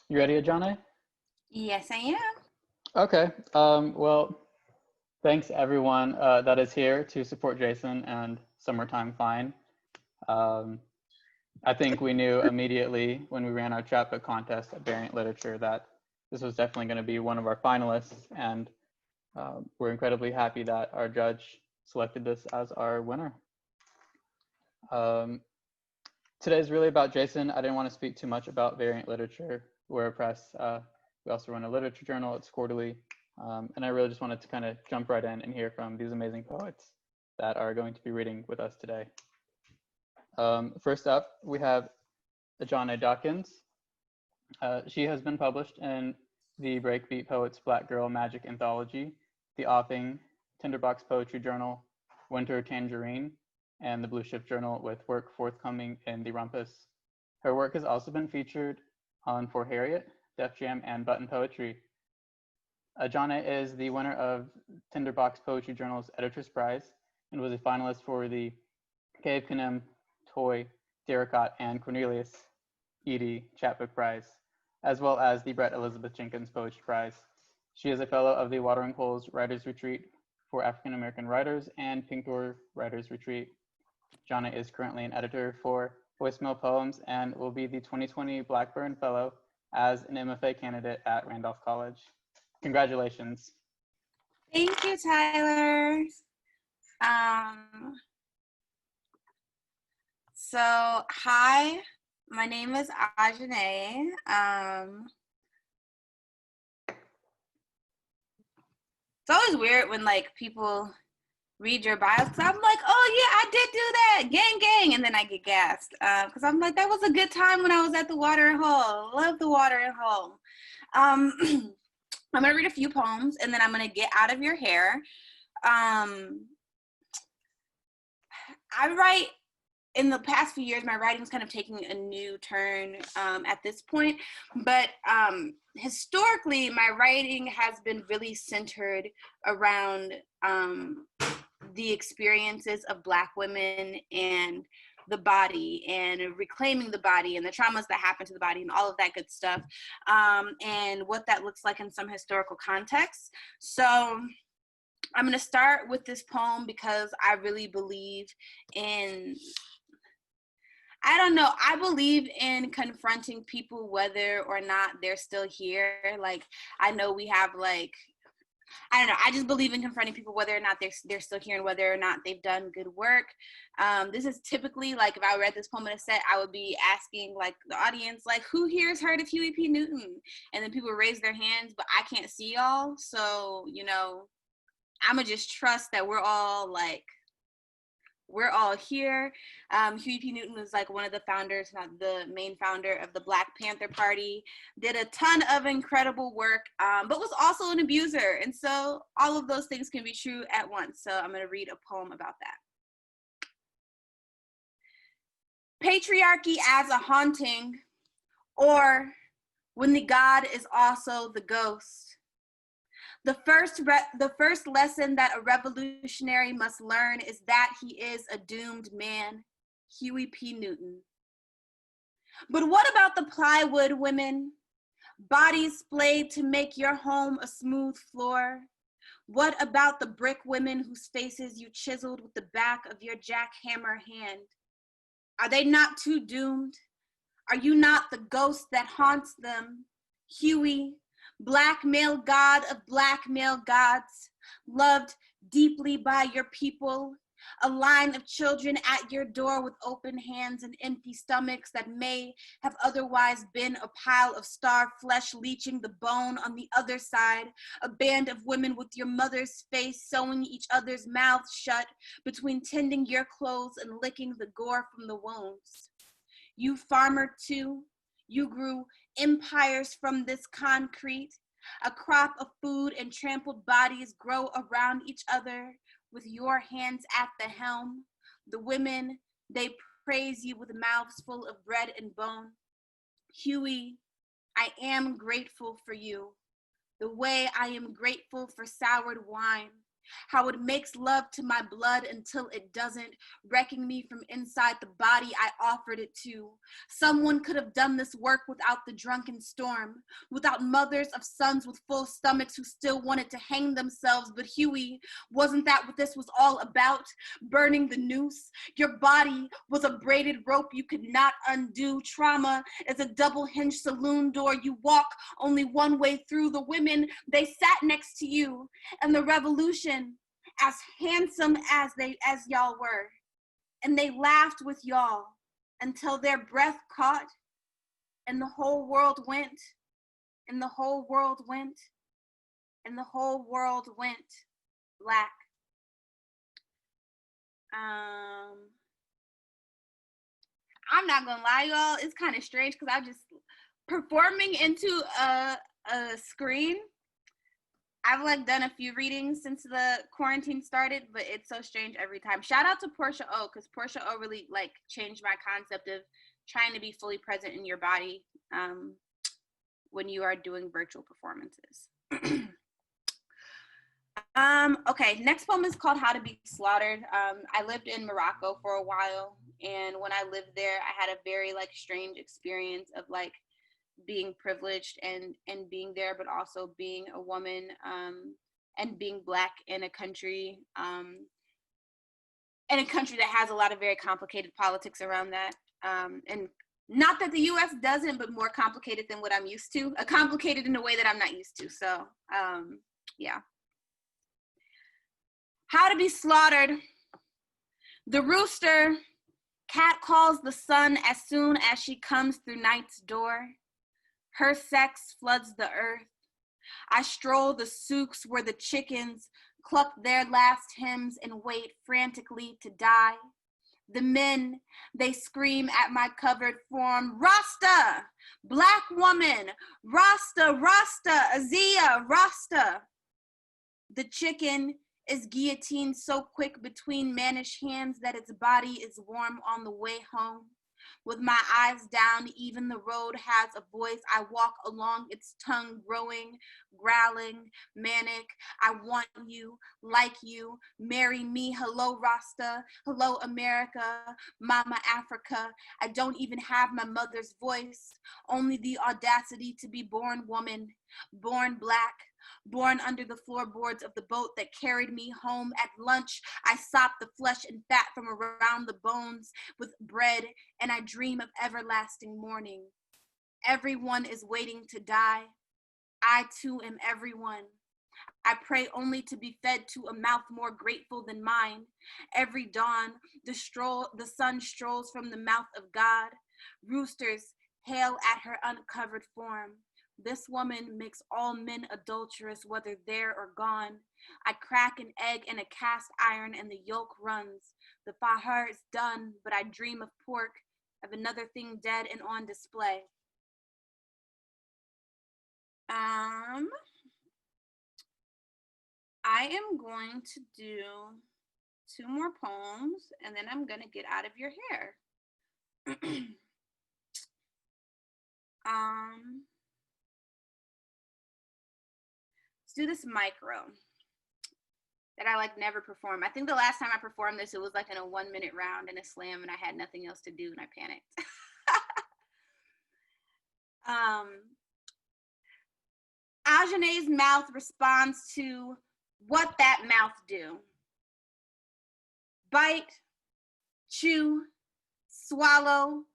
You ready, Ajanae? Yes, I am. Okay. Well, thanks everyone that is here to support Jason and Summertime Fine. Um, I think we knew immediately when we ran our chapbook contest at Variant Literature that this was definitely going to be one of our finalists, and we're incredibly happy that our judge selected this as our winner. Today's really about Jason. I didn't want to speak too much about Variant Literature. We're a press. We also run a literature journal. It's quarterly. And I really just wanted to kind of jump right in and hear from these amazing poets that are going to be reading with us today. First up, we have Ajanae Dawkins. She has been published in the Breakbeat Poets Black Girl Magic Anthology, the Offing, Tinderbox Poetry Journal, Winter Tangerine, and the Blue Shift Journal, with work forthcoming in the Rumpus. Her work has also been featured on For Harriet, Def Jam, and Button Poetry. Ajanae is the winner of Tinderbox Poetry Journal's Editor's Prize and was a finalist for the Cave Canem, Toy, Derricott, and Cornelius Eady Chapbook Prize, as well as the Brett Elizabeth Jenkins Poetry Prize. She is a fellow of the Watering Holes Writers Retreat for African American Writers and Pink Door Writers Retreat. Ajanae is currently an editor for Voicemail Poems and will be the 2020 Blackburn Fellow as an MFA candidate at Randolph College. Congratulations. Thank you, Tyler. So, hi, my name is Ajanae. It's always weird when like people read your bios, because I'm like, oh yeah, I did do that, gang gang, and then I get gassed because I'm like, that was a good time when I was at the watering hole. Love the watering hole. I'm gonna read a few poems and then I'm gonna get out of your hair. I write, in the past few years, my writing's kind of taking a new turn at this point, but historically, my writing has been really centered around the experiences of Black women and the body and reclaiming the body and the traumas that happen to the body and all of that good stuff, and what that looks like in some historical context. So I'm going to start with this poem because I really believe in, I believe in confronting people whether or not they're still here. Like, I know we have like, I just believe in confronting people whether or not they're still here and whether or not they've done good work. This is typically, like, if I read this poem in a set, I would be asking, like, the audience, like, who here has heard of Huey P. Newton? And then people raise their hands, but I can't see y'all. So, you know, I'm going to just trust that we're all here. Huey P. Newton was like one of the founders, not the main founder of the Black Panther Party, did a ton of incredible work, but was also an abuser. And so all of those things can be true at once. So I'm going to read a poem about that. Patriarchy as a haunting, or when the God is also the ghost. The first lesson that a revolutionary must learn is that he is a doomed man, Huey P. Newton. But what about the plywood women? Bodies splayed to make your home a smooth floor? What about the brick women whose faces you chiseled with the back of your jackhammer hand? Are they not too doomed? Are you not the ghost that haunts them, Huey? Black male god of Black male gods, loved deeply by your people, a line of children at your door with open hands and empty stomachs that may have otherwise been a pile of starved flesh leaching the bone on the other side, a band of women with your mother's face sewing each other's mouths shut between tending your clothes and licking the gore from the wounds. You farmer too, you grew empires from this concrete. A crop of food and trampled bodies grow around each other with your hands at the helm. The women, they praise you with mouths full of bread and bone. Huey, I am grateful for you, the way I am grateful for soured wine. how it makes love to my blood until it doesn't, wrecking me from inside the body I offered it to. Someone could have done this work without the drunken storm, without mothers of sons with full stomachs who still wanted to hang themselves. But Huey, wasn't that what this was all about? Burning the noose? Your body was a braided rope you could not undo. Trauma is a double-hinged saloon door. You walk only one way through. The women, they sat next to you, and the revolution, as handsome as y'all were, and they laughed with y'all until their breath caught, and the whole world went, and the whole world went, and the whole world went black. I'm not gonna lie, y'all, it's kind of strange because I'm just performing into a screen. I've like done a few readings since the quarantine started, but it's so strange every time. Shout out to Portia O, because Portia O really like changed my concept of trying to be fully present in your body when you are doing virtual performances. Okay, next poem is called How to Be Slaughtered. I lived in Morocco for a while, and when I lived there, I had a very like strange experience of like being privileged and being there, but also being a woman and being Black in a country that has a lot of very complicated politics around that. And not that the US doesn't, but more complicated than what I'm used to. Complicated in a way that I'm not used to. So yeah. How to Be Slaughtered. The rooster cat calls the sun as soon as she comes through night's door. Her sex floods the earth. I stroll the souks where the chickens cluck their last hymns and wait frantically to die. The men, they scream at my covered form, Rasta, Black woman, Rasta, Rasta, Azia, Rasta. The chicken is guillotined so quick between mannish hands that its body is warm on the way home. With my eyes down, even the road has a voice. I walk along its tongue, growing, growling, manic. I want you, like you, marry me. Hello, Rasta. Hello, America. Mama, Africa. I don't even have my mother's voice, only the audacity to be born woman, born Black, born under the floorboards of the boat that carried me home. At lunch, I sop the flesh and fat from around the bones with bread, and I dream of everlasting morning. Everyone is waiting to die. I too am everyone. I pray only to be fed to a mouth more grateful than mine. Every dawn, the sun strolls from the mouth of God. Roosters hail at her uncovered form. This woman makes all men adulterous, whether there or gone. I crack an egg in a cast iron and the yolk runs. The fahar is done, but I dream of pork, of another thing dead and on display. I am going to do 2 more poems, and then I'm gonna get out of your hair. Let's do this micro that I like never perform. I think the last time I performed this, it was like in a 1-minute round in a slam, and I had nothing else to do, and I panicked. Ajanae's mouth responds to what that mouth do. Bite, chew, swallow,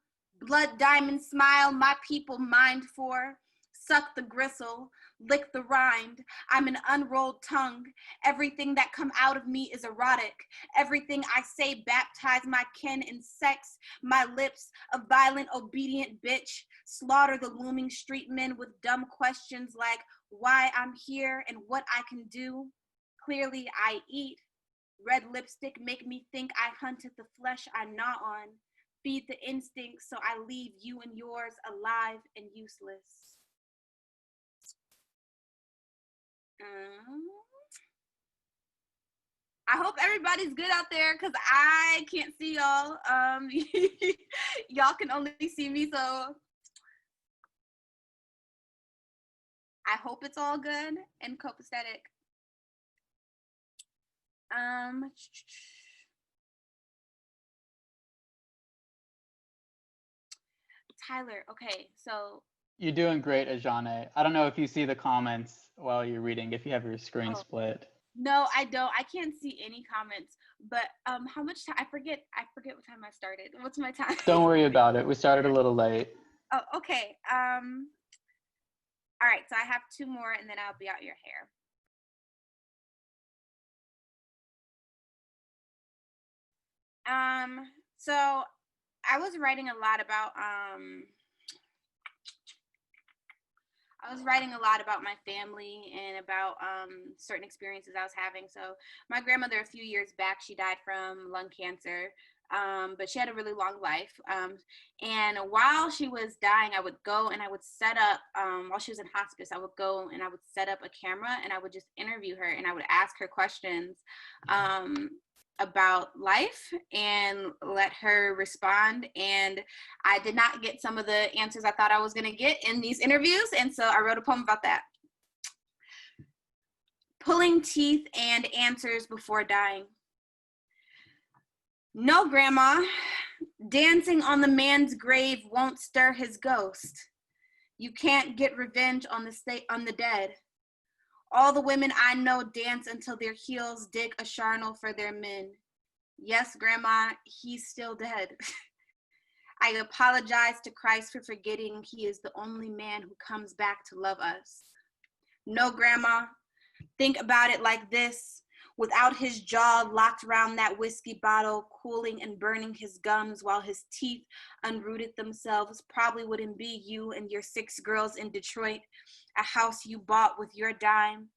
blood diamond smile, my people mind for. Suck the gristle, lick the rind. I'm an unrolled tongue. Everything that come out of me is erotic. Everything I say baptize my kin in sex. My lips, a violent, obedient bitch. Slaughter the looming street men with dumb questions like why I'm here and what I can do. Clearly I eat. Red lipstick make me think I hunted the flesh I gnaw on. Feed the instinct so I leave you and yours alive and useless. I hope everybody's good out there because I can't see y'all. Y'all can only see me, so I hope it's all good and copacetic. Tyler, okay, so. You're doing great, Ajanae. I don't know if you see the comments while you're reading, if you have your screen split. No, I don't. I can't see any comments. But how much time? I forget what time I started. What's my time? Don't worry about it. We started a little late. Oh, okay. All right, so I have 2 more and then I'll be out your hair. So I was writing a lot about my family and about certain experiences I was having. So my grandmother, a few years back, she died from lung cancer, but she had a really long life. And while she was dying, I would go and I would set up, while she was in hospice, I would go and I would set up a camera and I would just interview her and I would ask her questions about life and let her respond. And I did not get some of the answers I thought I was going to get in these interviews, and so I wrote a poem about that. Pulling teeth and answers before dying. No, Grandma, dancing on the man's grave won't stir his ghost. You can't get revenge on the dead. All the women I know dance until their heels dig a charnel for their men. Yes, Grandma, he's still dead. I apologize to Christ for forgetting he is the only man who comes back to love us. No, Grandma, think about it like this. Without his jaw locked around that whiskey bottle, cooling and burning his gums while his teeth unrooted themselves, probably wouldn't be you and your 6 girls in Detroit, a house you bought with your dime.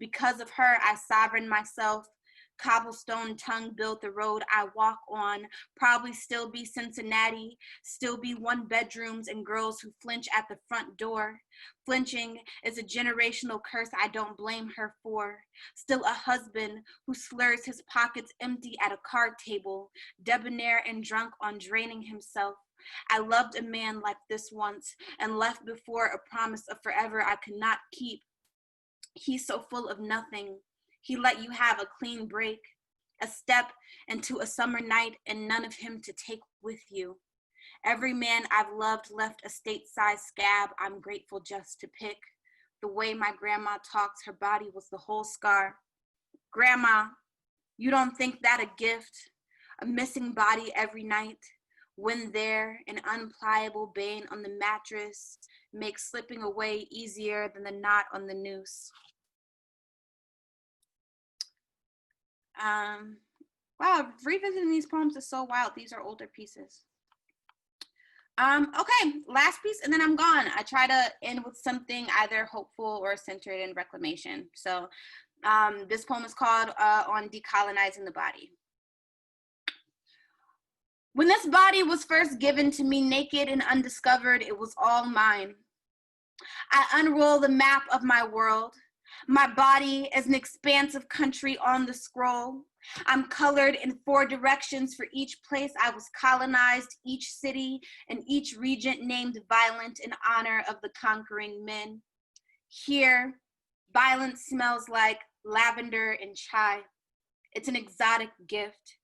Because of her, I sovereign myself. Cobblestone tongue built the road I walk on, probably still be Cincinnati, still be 1 bedrooms and girls who flinch at the front door. Flinching is a generational curse I don't blame her for. Still a husband who slurs his pockets empty at a card table, debonair and drunk on draining himself. I loved a man like this once and left before a promise of forever I could not keep. He's so full of nothing. He let you have a clean break, a step into a summer night and none of him to take with you. Every man I've loved left a state-sized scab I'm grateful just to pick. The way my grandma talks, her body was the whole scar. Grandma, you don't think that a gift? A missing body every night? When there, an unpliable bane on the mattress makes slipping away easier than the knot on the noose. Wow, revisiting these poems is so wild. These are older pieces. Okay, last piece and then I'm gone. I try to end with something either hopeful or centered in reclamation. So this poem is called On Decolonizing the Body. When this body was first given to me naked and undiscovered, it was all mine. I unroll the map of my world. My body is an expansive country on the scroll. I'm colored in 4 directions for each place I was colonized, each city and each regent named violent in honor of the conquering men. Here, violence smells like lavender and chai. It's an exotic gift,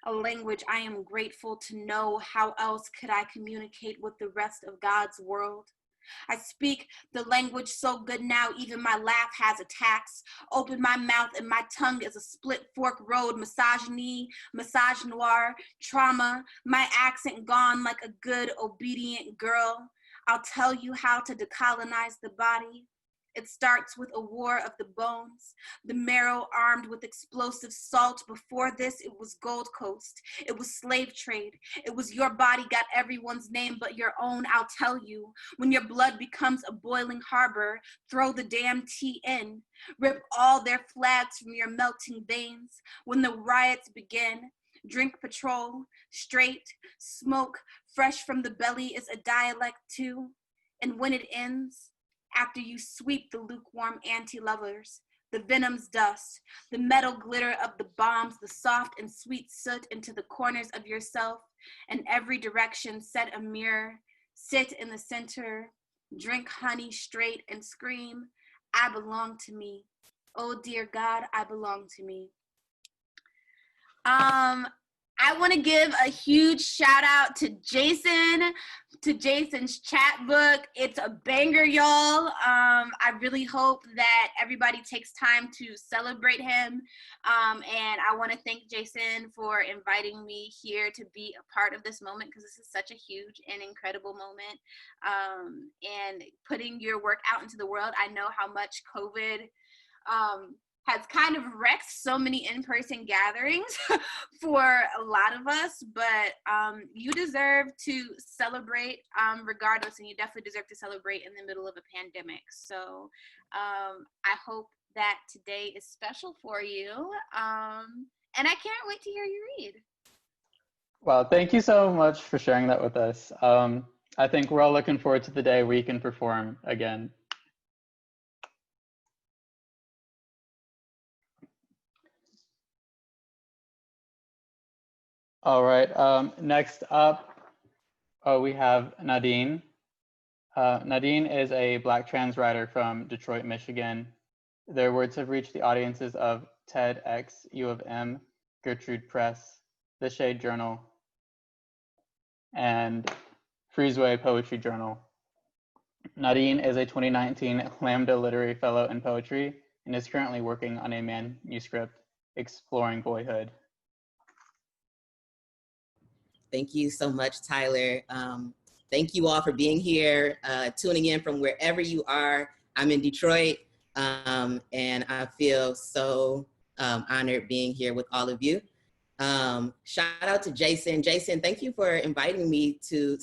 a language I am grateful to know. How else could I communicate with the rest of God's world? I speak the language so good now, even my laugh has attacks. Open my mouth and my tongue is a split fork road. Misogyny, misogynoir, trauma, my accent gone like a good, obedient girl. I'll tell you how to decolonize the body. It starts with a war of the bones, the marrow armed with explosive salt. Before this, it was Gold Coast. It was slave trade. It was your body got everyone's name but your own. I'll tell you, when your blood becomes a boiling harbor, throw the damn tea in. Rip all their flags from your melting veins. When the riots begin, drink Patrol, straight, smoke, fresh from the belly is a dialect too. And when it ends, after you sweep the lukewarm anti-lovers, the venom's dust, the metal glitter of the bombs, the soft and sweet soot into the corners of yourself, and every direction set a mirror, sit in the center, drink honey straight and scream, I belong to me. Oh dear God, I belong to me. I want to give a huge shout out to Jason, to Jason's Chapbook. It's a banger, y'all. I really hope that everybody takes time to celebrate him. And I want to thank Jason for inviting me here to be a part of this moment, because this is such a huge and incredible moment. And putting your work out into the world. I know how much COVID has kind of wrecked so many in-person gatherings for a lot of us, but you deserve to celebrate regardless, and you definitely deserve to celebrate in the middle of a pandemic. So I hope that today is special for you, and I can't wait to hear you read. Well, thank you so much for sharing that with us. I think we're all looking forward to the day we can perform again. All right, next up, we have Nadine. Nadine is a Black trans writer from Detroit, Michigan. Their words have reached the audiences of TEDx, U of M, Gertrude Press, The Shade Journal, and Freezeway Poetry Journal. Nadine is a 2019 Lambda Literary Fellow in Poetry and is currently working on a manuscript exploring boyhood. Thank you so much, Tyler. Thank you all for being here, tuning in from wherever you are. I'm in Detroit, and I feel so honored being here with all of you. Shout out to Jason. Jason, thank you for inviting me to,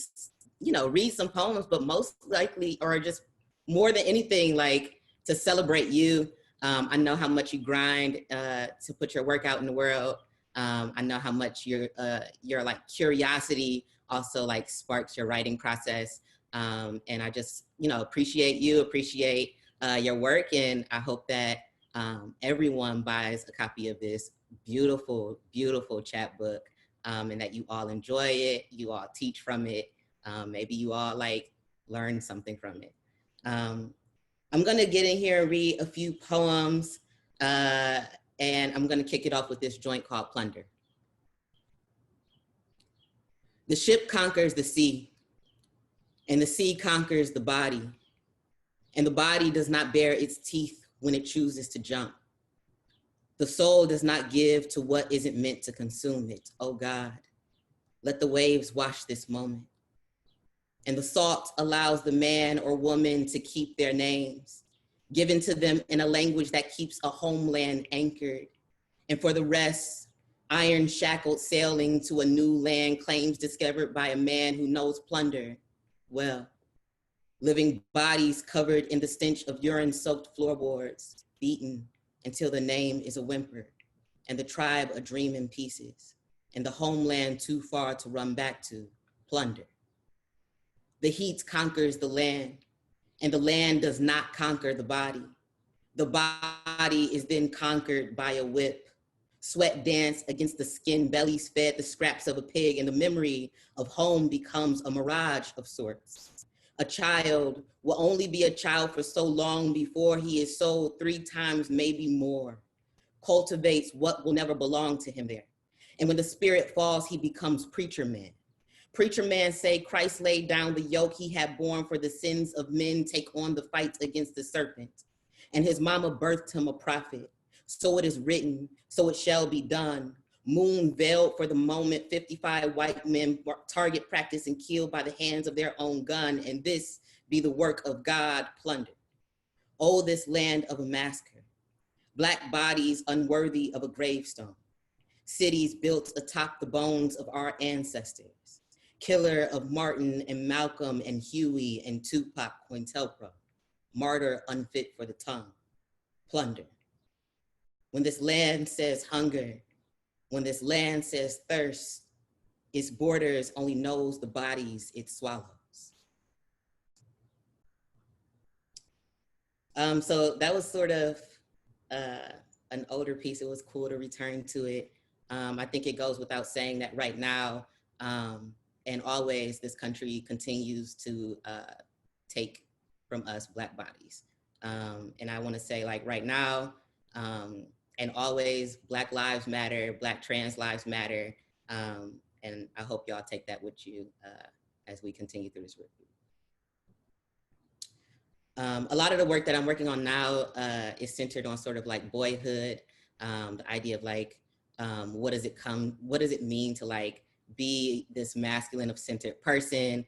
read some poems, but most likely, or just more than anything, like to celebrate you. I know how much you grind to put your work out in the world. I know how much your like curiosity also like sparks your writing process. And I just, appreciate you, appreciate your work. And I hope that everyone buys a copy of this beautiful, beautiful chapbook, and that you all enjoy it, you all teach from it. Maybe you all like learn something from it. I'm gonna get in here and read a few poems. And I'm gonna kick it off with this joint called Plunder. The ship conquers the sea, and the sea conquers the body, and the body does not bare its teeth when it chooses to jump. The soul does not give to what isn't meant to consume it. Oh God, let the waves wash this moment. And the salt allows the man or woman to keep their names, given to them in a language that keeps a homeland anchored. And for the rest, iron shackled sailing to a new land, claims discovered by a man who knows plunder well. Living bodies covered in the stench of urine-soaked floorboards, beaten until the name is a whimper, and the tribe a dream in pieces, and the homeland too far to run back to, plunder. The heat conquers the land, and the land does not conquer the body. The body is then conquered by a whip. Sweat dance against the skin, bellies fed the scraps of a pig, and the memory of home becomes a mirage of sorts. A child will only be a child for so long before he is sold 3 times, maybe more. Cultivates what will never belong to him there. And when the spirit falls, he becomes preacher man. Preacher man say Christ laid down the yoke he had borne for the sins of men, take on the fight against the serpent. And his mama birthed him a prophet. So it is written, so it shall be done. Moon veiled for the moment, 55 white men target practice and killed by the hands of their own gun. And this be the work of God plundered. Oh, this land of a massacre. Black bodies unworthy of a gravestone. Cities built atop the bones of our ancestors. Killer of Martin and Malcolm and Huey and Tupac Cointelpro. Martyr unfit for the tongue. Plunder. When this land says hunger, when this land says thirst, its borders only knows the bodies it swallows. So that was sort of an older piece. It was cool to return to it. I think it goes without saying that right now, and always, this country continues to take from us Black bodies. And I wanna say, like, right now, And always, Black Lives Matter, Black trans lives matter. And I hope y'all take that with you as we continue through this review. A lot of the work that I'm working on now is centered on sort of like boyhood, the idea of like, what does it mean to like be this masculine of centered person?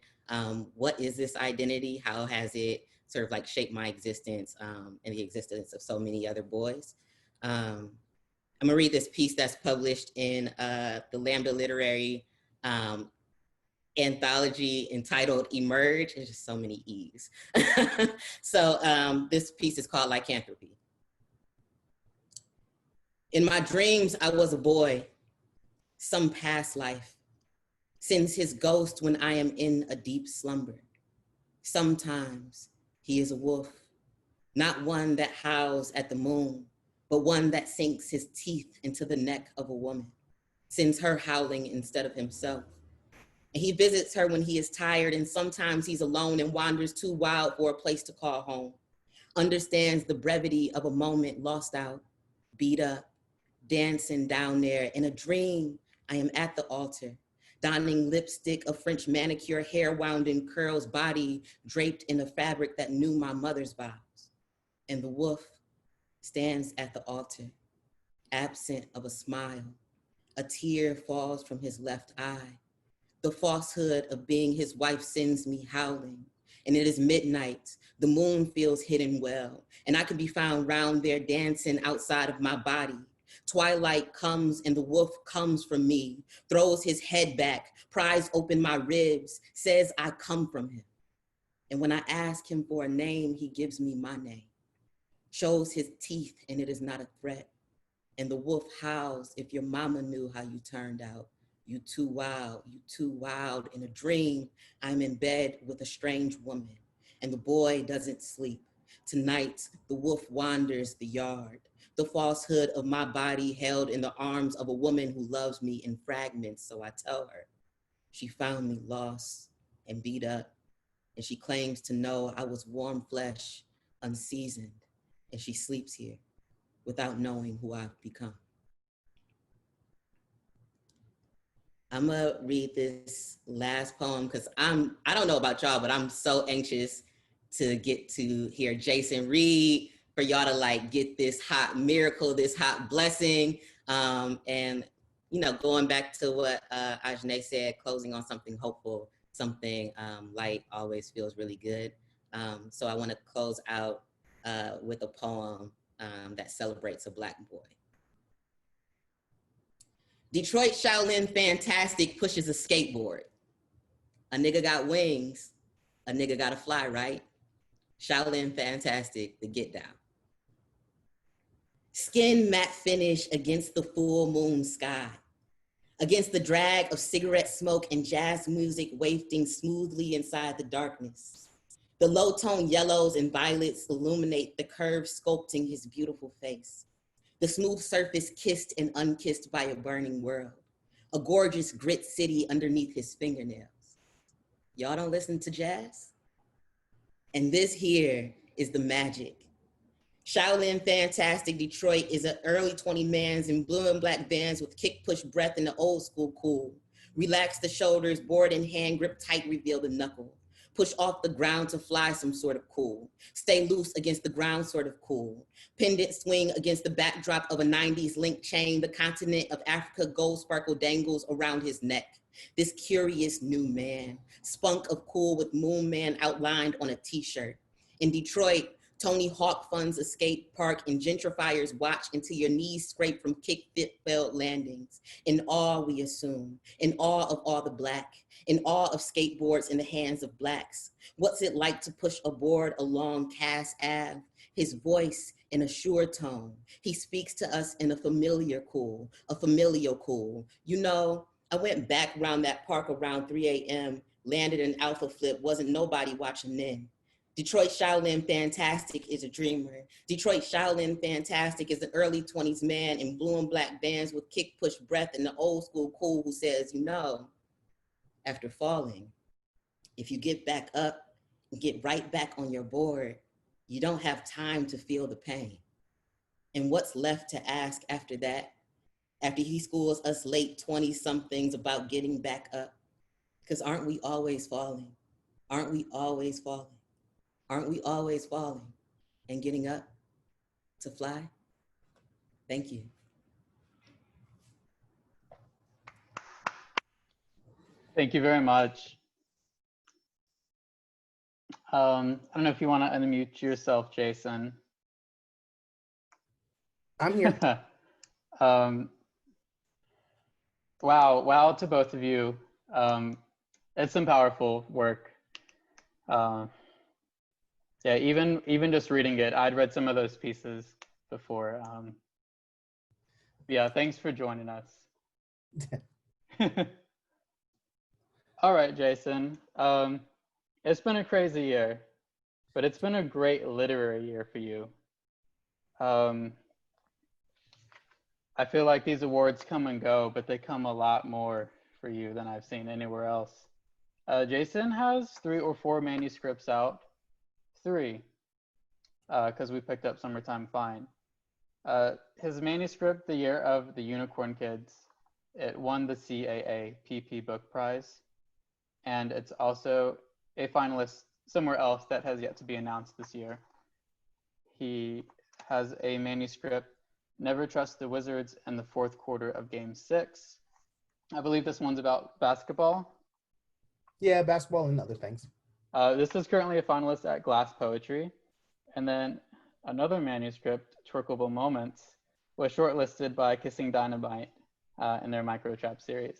What is this identity? How has it sort of like shaped my existence and the existence of so many other boys? I'm gonna read this piece that's published in the Lambda Literary anthology entitled Emerge. There's just so many E's. So this piece is called Lycanthropy. In my dreams, I was a boy, some past life, sends his ghost when I am in a deep slumber. Sometimes he is a wolf, not one that howls at the moon, but one that sinks his teeth into the neck of a woman, sends her howling instead of himself. And he visits her when he is tired, and sometimes he's alone and wanders too wild for a place to call home. Understands the brevity of a moment lost out, beat up, dancing down there. In a dream, I am at the altar, donning lipstick, a French manicure, hair wound in curls, body draped in a fabric that knew my mother's vows. And the wolf stands at the altar, absent of a smile. A tear falls from his left eye. The falsehood of being his wife sends me howling. And it is midnight, the moon feels hidden well, and I can be found round there dancing outside of my body. Twilight comes and the wolf comes from me, throws his head back, pries open my ribs, says I come from him. And when I ask him for a name, he gives me my name, shows his teeth, and it is not a threat. And the wolf howls, if your mama knew how you turned out. You too wild, you too wild. In a dream, I'm in bed with a strange woman, and the boy doesn't sleep. Tonight, the wolf wanders the yard, the falsehood of my body held in the arms of a woman who loves me in fragments. So I tell her, she found me lost and beat up, and she claims to know I was warm flesh, unseasoned, and she sleeps here without knowing who I've become. I'm gonna read this last poem because I don't know about y'all, but I'm so anxious to get to hear Jason read, for y'all to like get this hot miracle, this hot blessing. And you know, going back to what Ajanae said, closing on something hopeful, something light always feels really good. So I wanna close out with a poem that celebrates a Black boy. Detroit Shaolin Fantastic pushes a skateboard. A nigga got wings, a nigga gotta fly, right? Shaolin Fantastic, the get down. Skin matte finish against the full moon sky, against the drag of cigarette smoke and jazz music wafting smoothly inside the darkness. The low tone yellows and violets illuminate the curve sculpting his beautiful face. The smooth surface kissed and unkissed by a burning world. A gorgeous grit city underneath his fingernails. Y'all don't listen to jazz? And this here is the magic. Shaolin Fantastic Detroit is an early 20 mans in blue and black bands with kick push breath in the old school cool. Relax the shoulders, board in hand, grip tight, reveal the knuckle. Push off the ground to fly some sort of cool. Stay loose against the ground sort of cool. Pendant swing against the backdrop of a 90s link chain. The continent of Africa gold sparkle dangles around his neck. This curious new man, spunk of cool with Moon Man outlined on a t-shirt. In Detroit, Tony Hawk funds a skate park and gentrifiers watch until your knees scrape from kick-fit-failed landings. In awe, we assume, in awe of all the Black, in awe of skateboards in the hands of Blacks. What's it like to push a board along Cass Ave? His voice in a sure tone. He speaks to us in a familiar cool, a familial cool. You know, I went back around that park around 3 a.m., landed an alpha flip, wasn't nobody watching then. Detroit Shaolin Fantastic is a dreamer. Detroit Shaolin Fantastic is an early 20s man in blue and black bands with kick push breath and the old school cool who says, you know, after falling, if you get back up and get right back on your board, you don't have time to feel the pain. And what's left to ask after that? After he schools us late 20-somethings about getting back up? Because aren't we always falling? Aren't we always falling? Aren't we always falling and getting up to fly? Thank you. Thank you very much. I don't know if you want to unmute yourself, Jason. I'm here. Wow to both of you. It's some powerful work. Yeah, even just reading it, I'd read some of those pieces before. Yeah, thanks for joining us. All right, Jason. It's been a crazy year, but it's been a great literary year for you. I feel like these awards come and go, but they come a lot more for you than I've seen anywhere else. Jason has 3 or 4 manuscripts out. 3, because we picked up Summertime Fine. His manuscript, The Year of the Unicorn Kids, it won the CAA PP Book Prize. And it's also a finalist somewhere else that has yet to be announced this year. He has a manuscript, Never Trust the Wizards in the Fourth Quarter of Game 6. I believe this one's about basketball. Yeah, basketball and other things. This is currently a finalist at Glass Poetry. And then another manuscript, Twerkable Moments, was shortlisted by Kissing Dynamite in their Microtrap series.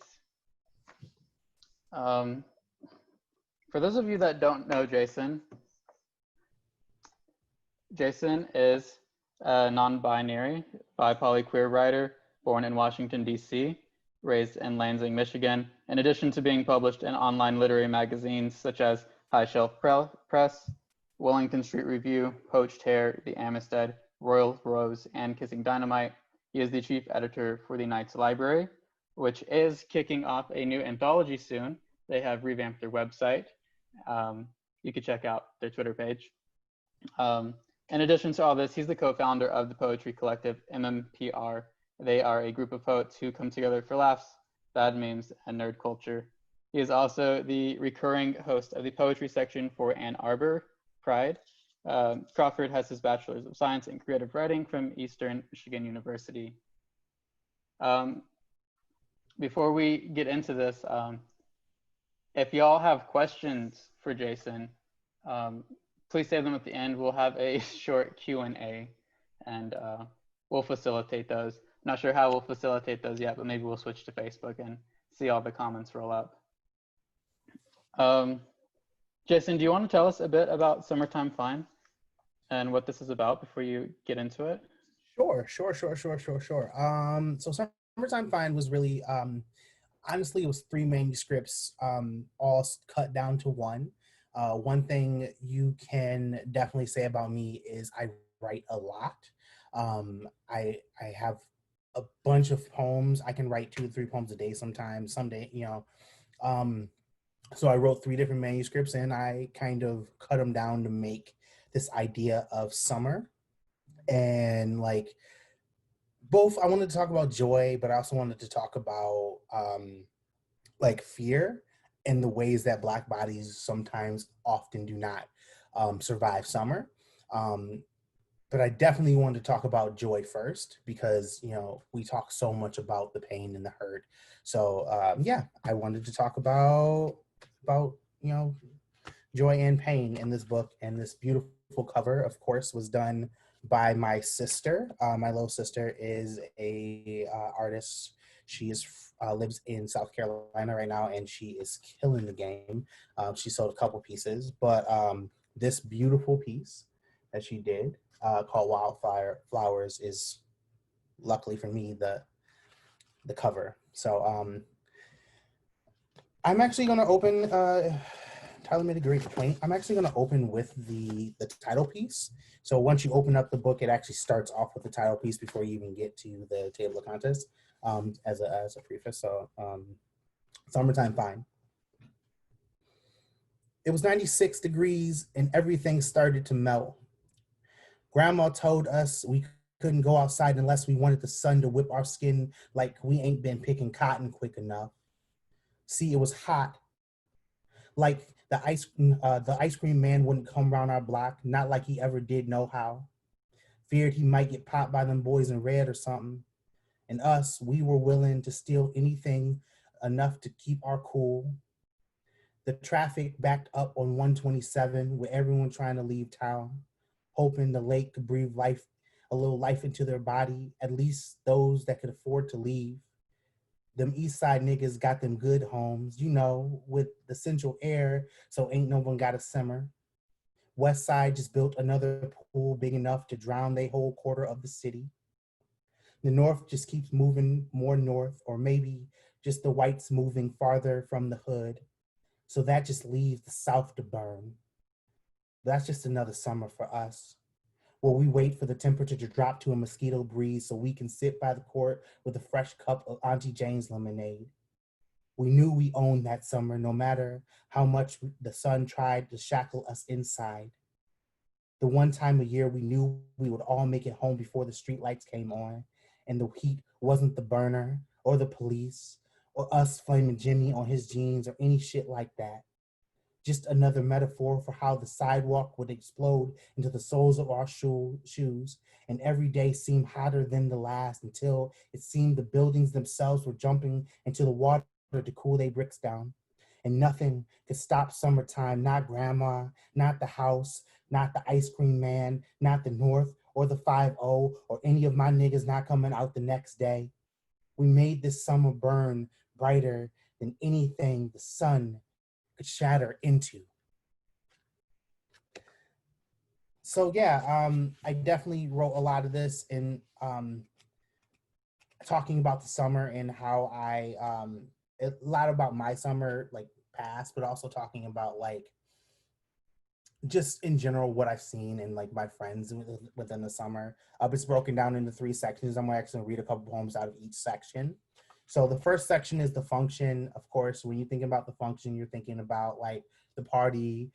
For those of you that don't know Jason, Jason is a non-binary, bi-polyqueer writer born in Washington, D.C., raised in Lansing, Michigan. In addition to being published in online literary magazines such as High Shelf Press, Wellington Street Review, Poached Hare, The Amistad, Royal Rose, and Kissing Dynamite, he is the chief editor for the Knights Library, which is kicking off a new anthology soon. They have revamped their website. You can check out their Twitter page. In addition to all this, he's the co-founder of the poetry collective MMPR. They are a group of poets who come together for laughs, bad memes, and nerd culture. He is also the recurring host of the poetry section for Ann Arbor Pride. Crawford has his Bachelor's of Science in Creative Writing from Eastern Michigan University. Before we get into this, if y'all have questions for Jason, please save them at the end. We'll have a short Q&A and we'll facilitate those. Not sure how we'll facilitate those yet, but maybe we'll switch to Facebook and see all the comments roll up. Jason, do you want to tell us a bit about Summertime Fine and what this is about before you get into it? Sure. So Summertime Fine was really, honestly, it was 3 manuscripts, all cut down to 1. One thing you can definitely say about me is I write a lot. I have a bunch of poems. I can write 2 to 3 poems a day sometimes, someday, so I wrote 3 different manuscripts and I kind of cut them down to make this idea of summer. And like both, I wanted to talk about joy, but I also wanted to talk about like fear and the ways that Black bodies sometimes often do not survive summer. But I definitely wanted to talk about joy first because, we talk so much about the pain and the hurt. So yeah, I wanted to talk about joy and pain in this book. And this beautiful cover, of course, was done by my sister. My little sister is a artist. She lives in South Carolina right now, and she is killing the game. She sold a couple pieces, but this beautiful piece that she did called Wildflowers is, luckily for me, the cover. So I'm actually going to open. Tyler made a great point. I'm actually going to open with the title piece. So once you open up the book, it actually starts off with the title piece before you even get to the table of contents as a preface. So Summertime Fine. It was 96 degrees and everything started to melt. Grandma told us we couldn't go outside unless we wanted the sun to whip our skin like we ain't been picking cotton quick enough. See, it was hot. Like the ice cream man wouldn't come around our block, not like he ever did know how. Feared he might get popped by them boys in red or something. And us, we were willing to steal anything enough to keep our cool. The traffic backed up on 127 with everyone trying to leave town, hoping the lake could breathe life, a little life into their body, at least those that could afford to leave. Them East Side niggas got them good homes, you know, with the central air, so ain't no one got to simmer. West Side just built another pool big enough to drown their whole quarter of the city. The North just keeps moving more north, or maybe just the whites moving farther from the hood. So that just leaves the South to burn. That's just another summer for us. While we wait for the temperature to drop to a mosquito breeze so we can sit by the court with a fresh cup of Auntie Jane's lemonade. We knew we owned that summer no matter how much the sun tried to shackle us inside. The one time a year we knew we would all make it home before the streetlights came on, and the heat wasn't the burner or the police or us flaming Jimmy on his jeans or any shit like that. Just another metaphor for how the sidewalk would explode into the soles of our shoes, and every day seemed hotter than the last until it seemed the buildings themselves were jumping into the water to cool their bricks down. And nothing could stop summertime, not grandma, not the house, not the ice cream man, not the North or the 5-0 or any of my niggas not coming out the next day. We made this summer burn brighter than anything the sun could shatter into. So yeah, I definitely wrote a lot of this in talking about the summer and how a lot about my summer like past, but also talking about like just in general what I've seen and like my friends within the summer. It's broken down into 3 sections. I'm actually gonna read a couple poems out of each section. So the first section is the function. Of course, when you think about the function, you're thinking about like the party,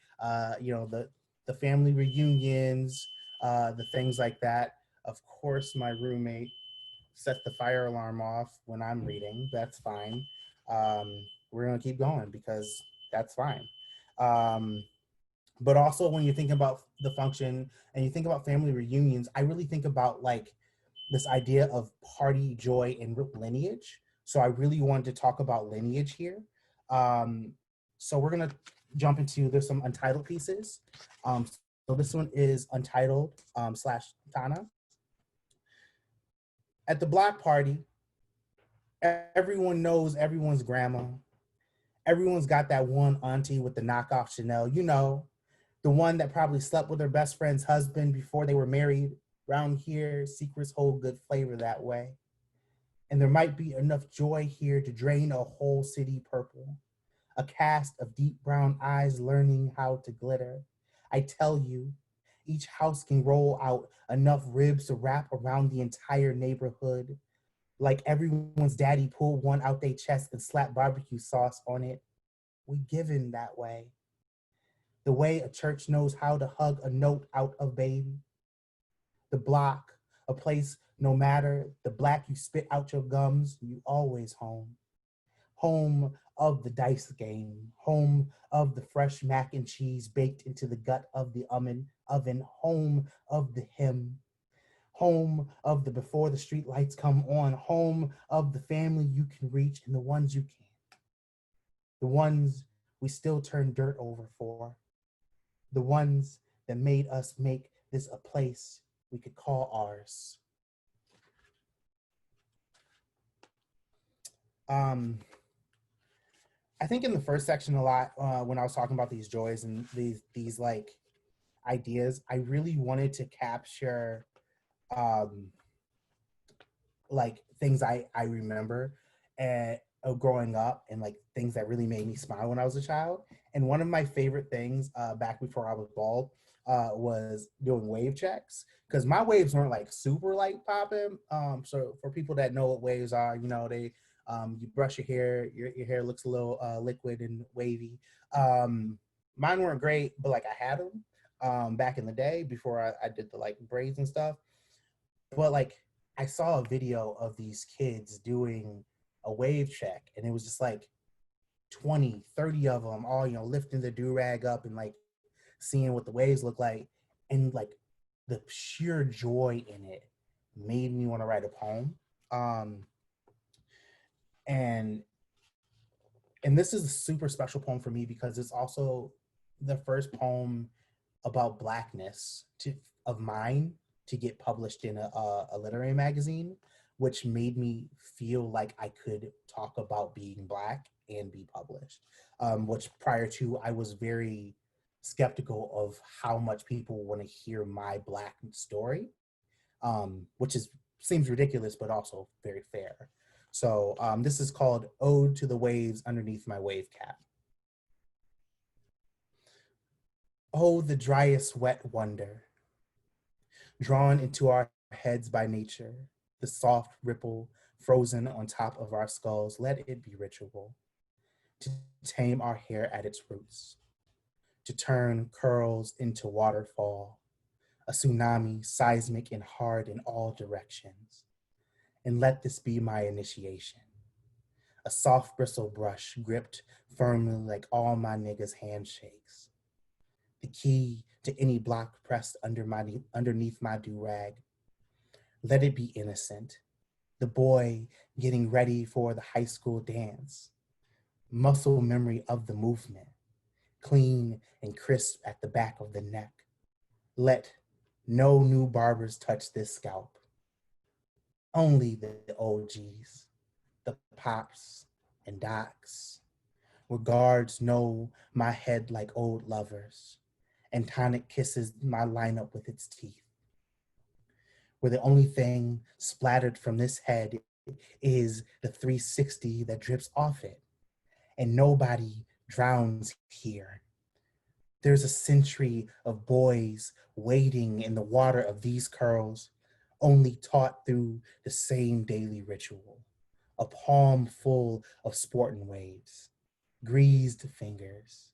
you know, the family reunions, the things like that. Of course, my roommate sets the fire alarm off when I'm reading. That's fine. We're gonna keep going because that's fine. But also when you think about the function and you think about family reunions, I really think about like this idea of party, joy, and lineage. So I really wanted to talk about lineage here. So we're gonna jump into, there's some untitled pieces. So this one is untitled / Tana. At the block party, everyone knows everyone's grandma. Everyone's got that one auntie with the knockoff Chanel, you know, the one that probably slept with her best friend's husband before they were married. Around here, secrets hold good flavor that way. And there might be enough joy here to drain a whole city purple. A cast of deep brown eyes learning how to glitter. I tell you, each house can roll out enough ribs to wrap around the entire neighborhood. Like everyone's daddy pulled one out their chest and slapped barbecue sauce on it. We given that way. The way a church knows how to hug a note out of baby. The block, a place no matter the black you spit out your gums, you always home. Home of the dice game, home of the fresh mac and cheese baked into the gut of the oven, home of the hymn, home of the before the street lights come on, home of the family you can reach and the ones you can't. The ones we still turn dirt over for. The ones that made us make this a place we could call ours. I think in the first section a lot, when I was talking about these joys and these like ideas, I really wanted to capture like things I remember and growing up and like things that really made me smile when I was a child. And one of my favorite things back before I was bald was doing wave checks, because my waves weren't like super light popping. So for people that know what waves are, you know, they you brush your hair, your hair looks a little liquid and wavy. Mine weren't great, but like I had them back in the day before I did the like braids and stuff. But like, I saw a video of these kids doing a wave check, and it was just like 20, 30 of them all, you know, lifting the do-rag up and like seeing what the waves look like. And like the sheer joy in it made me want to write a poem. And this is a super special poem for me because it's also the first poem about Blackness of mine to get published in a literary magazine, which made me feel like I could talk about being Black and be published. Which prior to, I was very skeptical of how much people want to hear my Black story, which seems ridiculous, but also very fair. So this is called Ode to the Waves Underneath My Wave Cap. Oh, the driest wet wonder, drawn into our heads by nature, the soft ripple frozen on top of our skulls, let it be ritual, to tame our hair at its roots, to turn curls into waterfall, a tsunami seismic and hard in all directions. And let this be my initiation. A soft bristle brush gripped firmly like all my niggas' handshakes. The key to any block pressed underneath my do-rag. Let it be innocent. The boy getting ready for the high school dance. Muscle memory of the movement. Clean and crisp at the back of the neck. Let no new barbers touch this scalp. Only the OGs, the pops and docs, where guards know my head like old lovers, and tonic kisses my lineup with its teeth. Where the only thing splattered from this head is the 360 that drips off it, and nobody drowns here. There's a century of boys wading in the water of these curls, only taught through the same daily ritual, a palm full of sporting waves, greased fingers,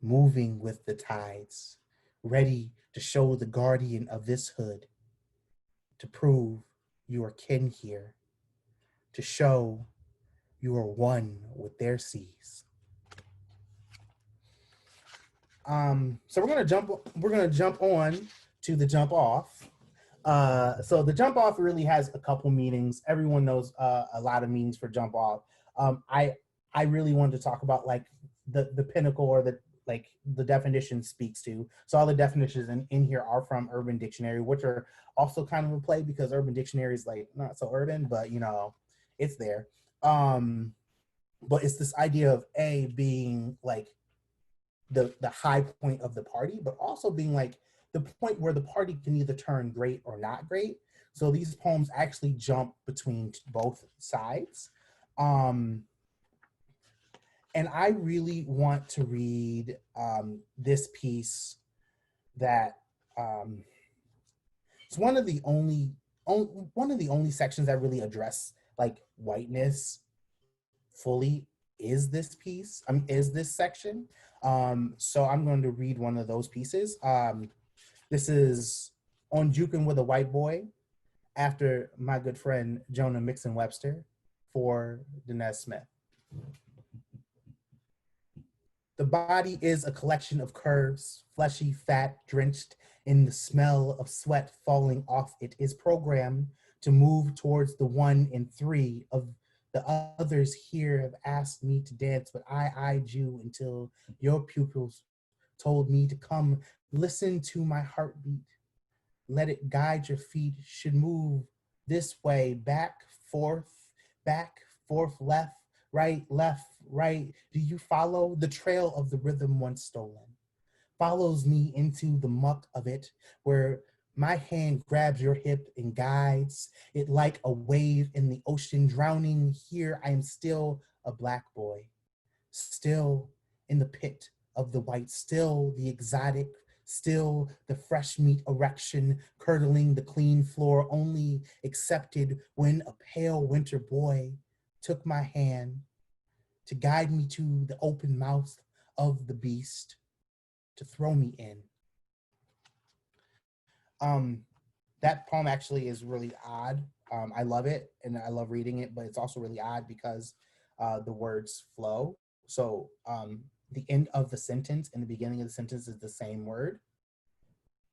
moving with the tides, ready to show the guardian of this hood, to prove you are kin here, to show you are one with their seas. So we're gonna jump on to the jump off. So the jump off really has a couple meanings. Everyone knows a lot of meanings for jump off. I really wanted to talk about like the pinnacle, or the definition speaks to. So all the definitions in here are from Urban Dictionary, which are also kind of a play because Urban Dictionary is like not so urban, but you know, it's there. But it's this idea of A, being like the high point of the party, but also being like the point where the party can either turn great or not great. So these poems actually jump between both sides. And I really want to read this piece that it's one of the only sections that really address like whiteness fully is this piece, is this section. So I'm going to read one of those pieces. This is On Jukin' with a White Boy, after my good friend Jonah Mixon Webster, for Dinesh Smith. The body is a collection of curves, fleshy fat drenched in the smell of sweat falling off. It is programmed to move towards the 1 in 3 of the others here have asked me to dance, but I eyed you until your pupils told me to come. Listen to my heartbeat. Let it guide your feet. Should move this way, back, forth, left, right. Do you follow the trail of the rhythm once stolen? Follows me into the muck of it, where my hand grabs your hip and guides it like a wave in the ocean drowning. Here I am still a black boy, still in the pit of the white, still the exotic, still the fresh meat erection, curdling the clean floor, only accepted when a pale winter boy took my hand to guide me to the open mouth of the beast, to throw me in. that poem actually is really odd. I love it and I love reading it, but it's also really odd because the words flow. So the end of the sentence and the beginning of the sentence is the same word,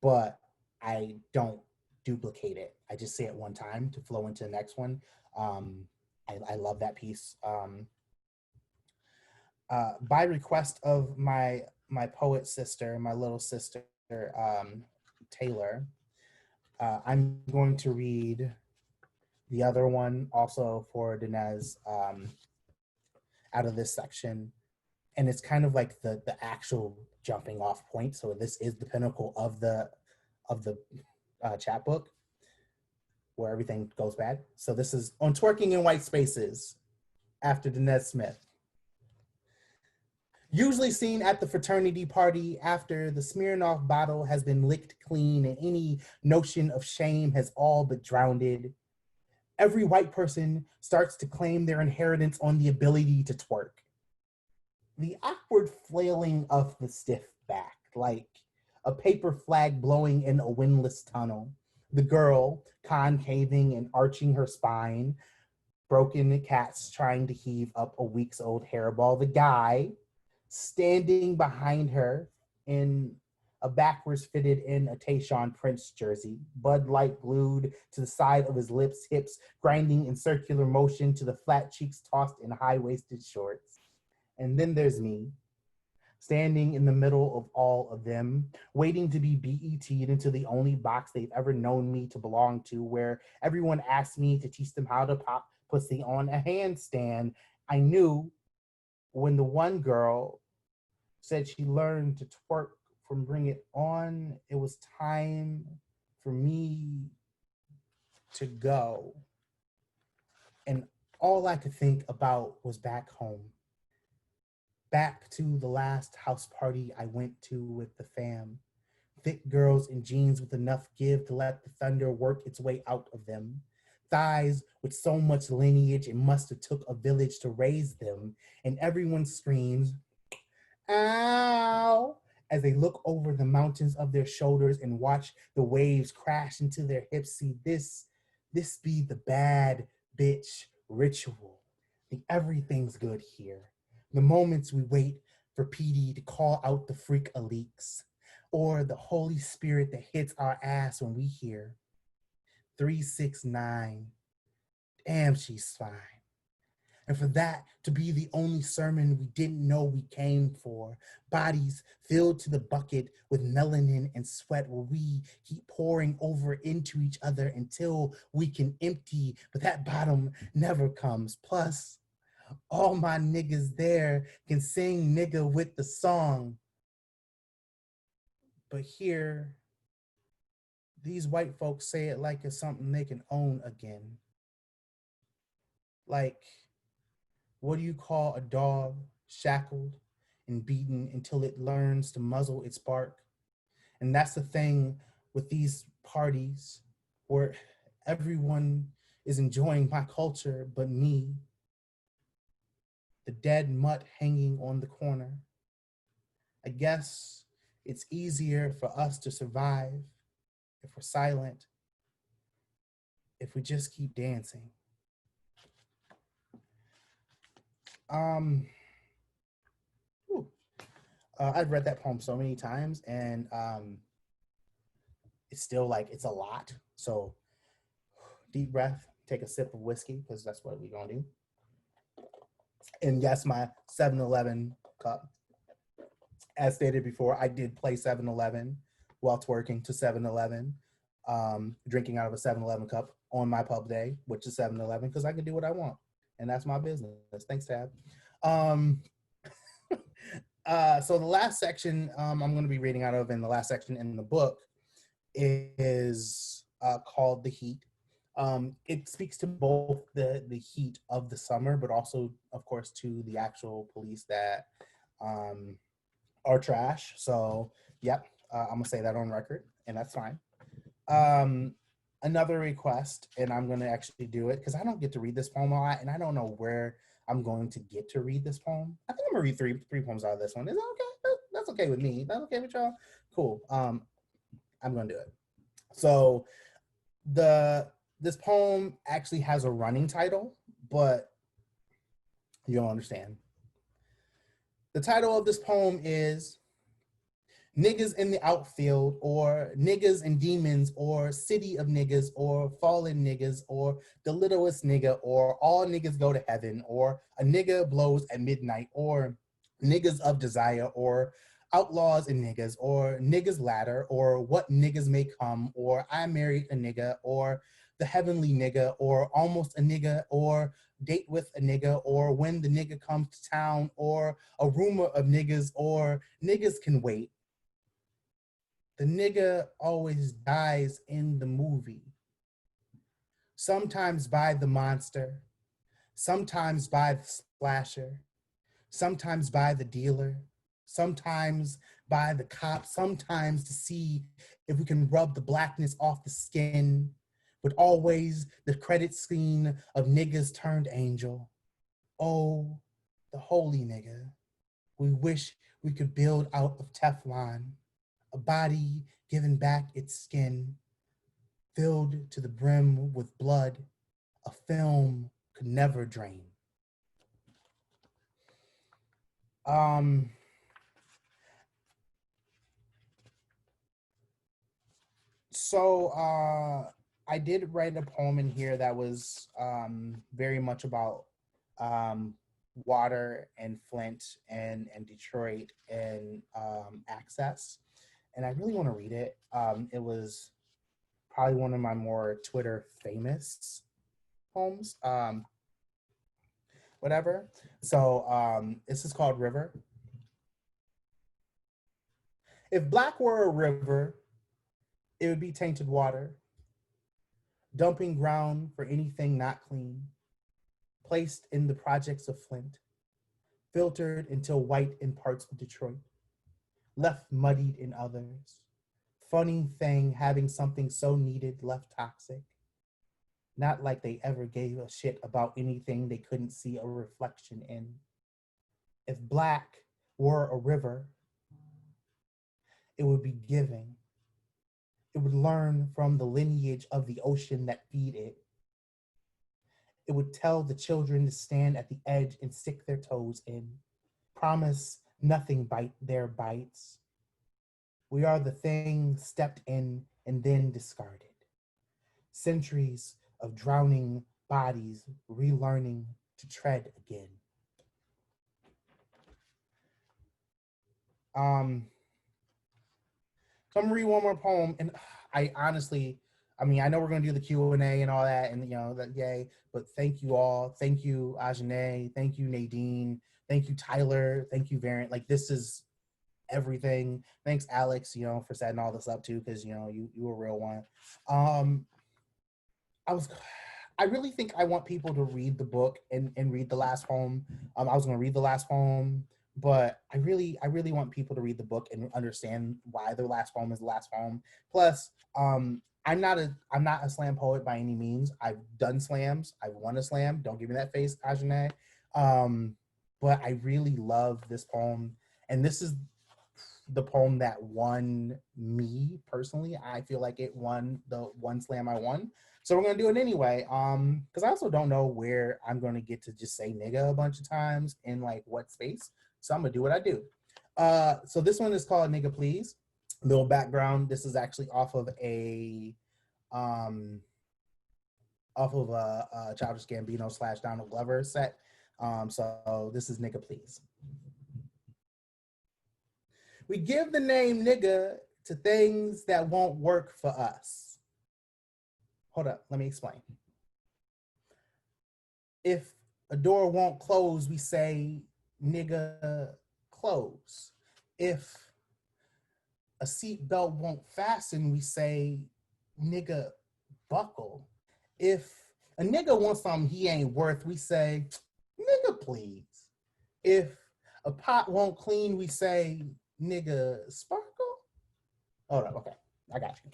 but I don't duplicate it. I just say it one time to flow into the next one. I love that piece. By request of my poet sister, my little sister, Taylor, I'm going to read the other one also for Dinez out of this section. And it's kind of like the actual jumping off point. So this is the pinnacle of the chapbook where everything goes bad. So this is on twerking in white spaces after Dinez Smith. Usually seen at the fraternity party after the Smirnoff bottle has been licked clean and any notion of shame has all but drowned. Every white person starts to claim their inheritance on the ability to twerk. The awkward flailing of the stiff back, like a paper flag blowing in a windless tunnel. The girl concaving and arching her spine, broken cats trying to heave up a week's old hairball. The guy standing behind her in a backwards fitted in a Tayshaun Prince jersey, Bud Light glued to the side of his lips, hips grinding in circular motion to the flat cheeks tossed in high-waisted shorts. And then there's me, standing in the middle of all of them, waiting to be BET'd into the only box they've ever known me to belong to, where everyone asked me to teach them how to pop pussy on a handstand. I knew when the one girl said she learned to twerk from Bring It On, it was time for me to go. And all I could think about was back home. Back to the last house party I went to with the fam. Thick girls in jeans with enough give to let the thunder work its way out of them. Thighs with so much lineage it must have took a village to raise them. And everyone screams, ow, as they look over the mountains of their shoulders and watch the waves crash into their hips. See, this be the bad bitch ritual. The everything's good here. The moments we wait for PD to call out the freak alleaks, or the Holy Spirit that hits our ass when we hear 369. Damn, she's fine. And for that to be the only sermon we didn't know we came for, bodies filled to the bucket with melanin and sweat, where we keep pouring over into each other until we can empty, but that bottom never comes. Plus, all my niggas there can sing nigga with the song. But here, these white folks say it like it's something they can own again. Like, what do you call a dog shackled and beaten until it learns to muzzle its bark? And that's the thing with these parties where everyone is enjoying my culture but me. The dead mutt hanging on the corner. I guess it's easier for us to survive if we're silent, if we just keep dancing. I've read that poem so many times, and it's still like, it's a lot. So deep breath, take a sip of whiskey, because that's what we're gonna do. And yes, my 7-Eleven cup. As stated before, I did play 7-Eleven while twerking to 7-Eleven, drinking out of a 7-Eleven cup on my pub day, which is 7-Eleven, because I can do what I want. And that's my business. Thanks, Tab. So the last section I'm going to be reading out of, and the last section in the book, is called The Heat. It speaks to both the heat of the summer, but also, of course, to the actual police that are trash. So, yep, I'm going to say that on record, and that's fine. Another request, and I'm going to actually do it because I don't get to read this poem a lot, and I don't know where I'm going to get to read this poem. I think I'm going to read three poems out of this one. Is that okay? That's okay with me. That's okay with y'all? Cool. I'm going to do it. So this poem actually has a running title, but you don't understand. The title of this poem is Niggas in the Outfield, or Niggas and Demons, or City of Niggas, or Fallen Niggas, or The Littlest Nigga, or All Niggas Go to Heaven, or A Nigga Blows at Midnight, or Niggas of Desire, or Outlaws and Niggas, or Niggas Ladder, or What Niggas May Come, or I Married a Nigga, or The Heavenly Nigga, or Almost a Nigga, or Date with a Nigga, or When the Nigga Comes to Town, or A Rumor of Niggas, or Niggas Can Wait. The nigga always dies in the movie. Sometimes by the monster, sometimes by the splasher, sometimes by the dealer, sometimes by the cop, sometimes to see if we can rub the blackness off the skin, but always the credit scene of niggas turned angel. Oh, the holy nigga. We wish we could build out of Teflon, a body given back its skin, filled to the brim with blood, a film could never drain. I did write a poem in here that was very much about water and Flint and Detroit and access. And I really want to read it. It was probably one of my more Twitter famous poems, whatever. So this is called River. If black were a river, it would be tainted water, dumping ground for anything not clean, placed in the projects of Flint, filtered until white in parts of Detroit, left muddied in others. Funny thing, having something so needed left toxic. Not like they ever gave a shit about anything they couldn't see a reflection in. If black were a river, it would be giving. It would learn from the lineage of the ocean that feed it. It would tell the children to stand at the edge and stick their toes in. Promise nothing bite their bites. We are the thing stepped in and then discarded. Centuries of drowning bodies relearning to tread again. So I'm gonna read one more poem, and I honestly, I mean, I know we're gonna do the Q&A and all that, and you know that, yay. But thank you all, thank you Ajanae, thank you Nadine, thank you Tyler, thank you Variant. Like, this is everything. Thanks Alex, you know, for setting all this up too, because you know you were a real one. I really think I want people to read the book and read the last poem. I was gonna read the last poem, but I really want people to read the book and understand why the last poem is the last poem. Plus, I'm not a slam poet by any means. I've done slams. I've won a slam. Don't give me that face, Ajanae. But I really love this poem, and this is the poem that won me personally. I feel like it won the one slam I won. So we're gonna do it anyway. Because I also don't know where I'm gonna get to just say nigga a bunch of times in like what space. So I'm gonna do what I do. So this one is called Nigga Please. Little background. This is actually off of a Childish Gambino / Donald Glover set. So this is Nigga Please. We give the name nigga to things that won't work for us. Hold up, let me explain. If a door won't close, we say nigga close. If a seatbelt won't fasten, we say nigga buckle. If a nigga wants something he ain't worth, we say nigga please. If a pot won't clean, we say nigga sparkle. Hold up, okay, I got you.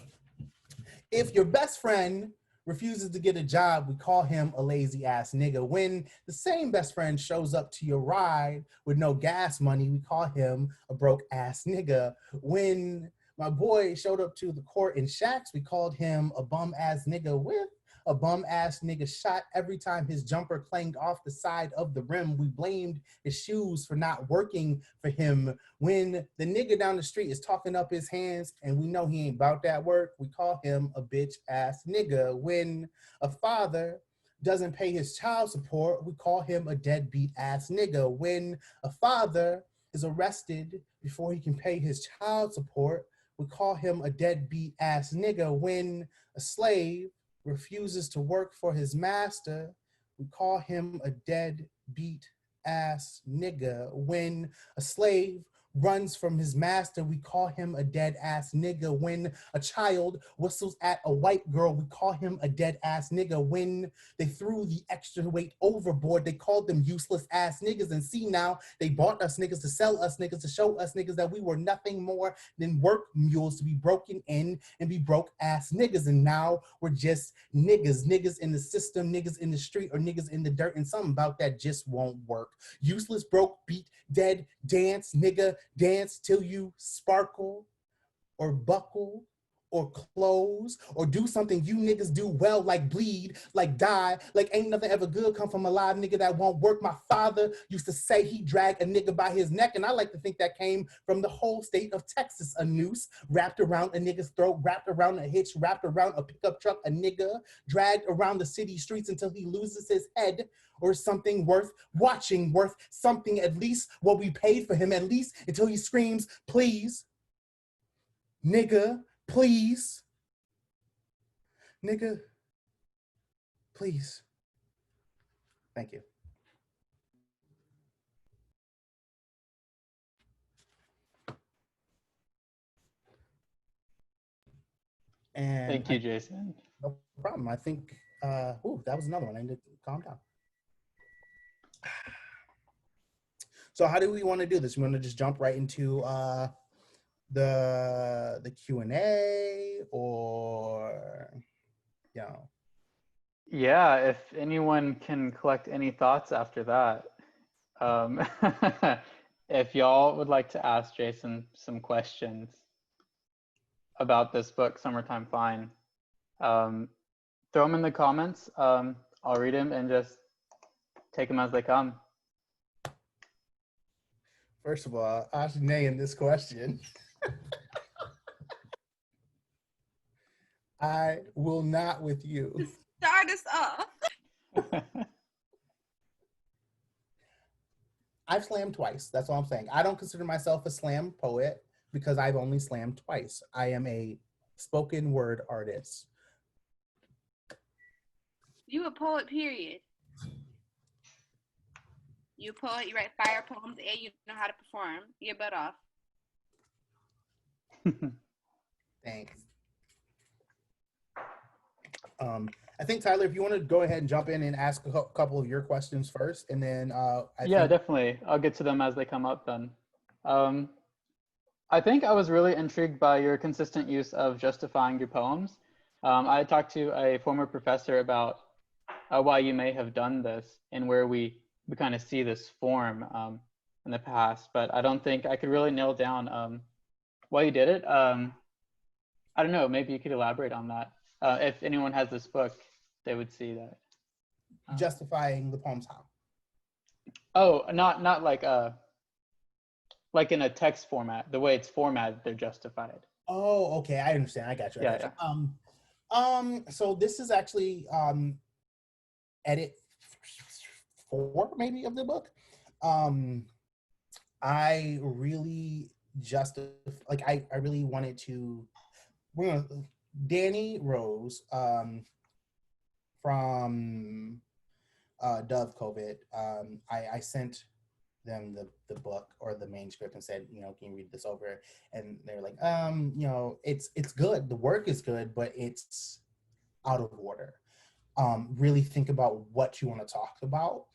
If your best friend refuses to get a job, we call him a lazy ass nigga. When the same best friend shows up to your ride with no gas money, we call him a broke ass nigga. When My boy showed up to the court in shacks. We called him a bum ass nigga with a bum ass nigga shot every time his jumper clanged off the side of the rim. We blamed his shoes for not working for him. When the nigga down the street is talking up his hands and we know he ain't about that work, we call him a bitch ass nigga. When a father doesn't pay his child support, we call him a deadbeat ass nigga. When a father is arrested before he can pay his child support, we call him a deadbeat ass nigga. When a slave refuses to work for his master, we call him a deadbeat ass nigga. When a slave runs from his master, we call him a dead ass nigga. When a child whistles at a white girl, we call him a dead ass nigga. When they threw the extra weight overboard, they called them useless ass niggas. And see now, they bought us niggas to sell us niggas, to show us niggas that we were nothing more than work mules to be broken in and be broke ass niggas. And now we're just niggas in the system, niggas in the street, or niggas in the dirt, and something about that just won't work. Useless, broke, beat, dead, dance, nigga, dance till you sparkle or buckle or close or do something you niggas do well, like bleed, like die, like ain't nothing ever good come from a live nigga that won't work. My father used to say he dragged a nigga by his neck, and I like to think that came from the whole state of Texas. A noose wrapped around a nigga's throat, wrapped around a hitch, wrapped around a pickup truck, a nigga dragged around the city streets until he loses his head, or something worth watching, worth something, at least what we paid for him, at least until he screams, please, nigga, please, nigga, please. Thank you. And Thank you, Jason. No problem. I think, that was another one. I need to calm down. So how do we want to do this? We want to just jump right into the Q&A, or, you know? Yeah, if anyone can collect any thoughts after that. If y'all would like to ask Jason some questions about this book, Summertime Fine, throw them in the comments. I'll read them and just take them as they come. First of all, Ajanae in this question. I will not with you. Start us off. I've slammed twice. That's all I'm saying. I don't consider myself a slam poet because I've only slammed twice. I am a spoken word artist. You a poet, period. You a poet, you write fire poems, and you know how to perform. Get your butt off. Thanks. I think, Tyler, if you want to go ahead and jump in and ask a couple of your questions first, and then yeah, definitely. I'll get to them as they come up then. I think I was really intrigued by your consistent use of justifying your poems. I talked to a former professor about why you may have done this and where we kind of see this form in the past, but I don't think I could really nail down why you did it. I don't know, maybe you could elaborate on that. If anyone has this book, they would see that. Justifying the poems how? Oh, not like in a text format. The way it's formatted, they're justified. Oh, okay, I understand. I got you. Yeah. So this is actually edit 4 maybe of the book. I really I really wanted to. Danny Rose from Dove COVID. I sent them the book or the manuscript and said, can you read this over? And they're like, it's good. The work is good, but it's out of order. Really think about what you want to talk about.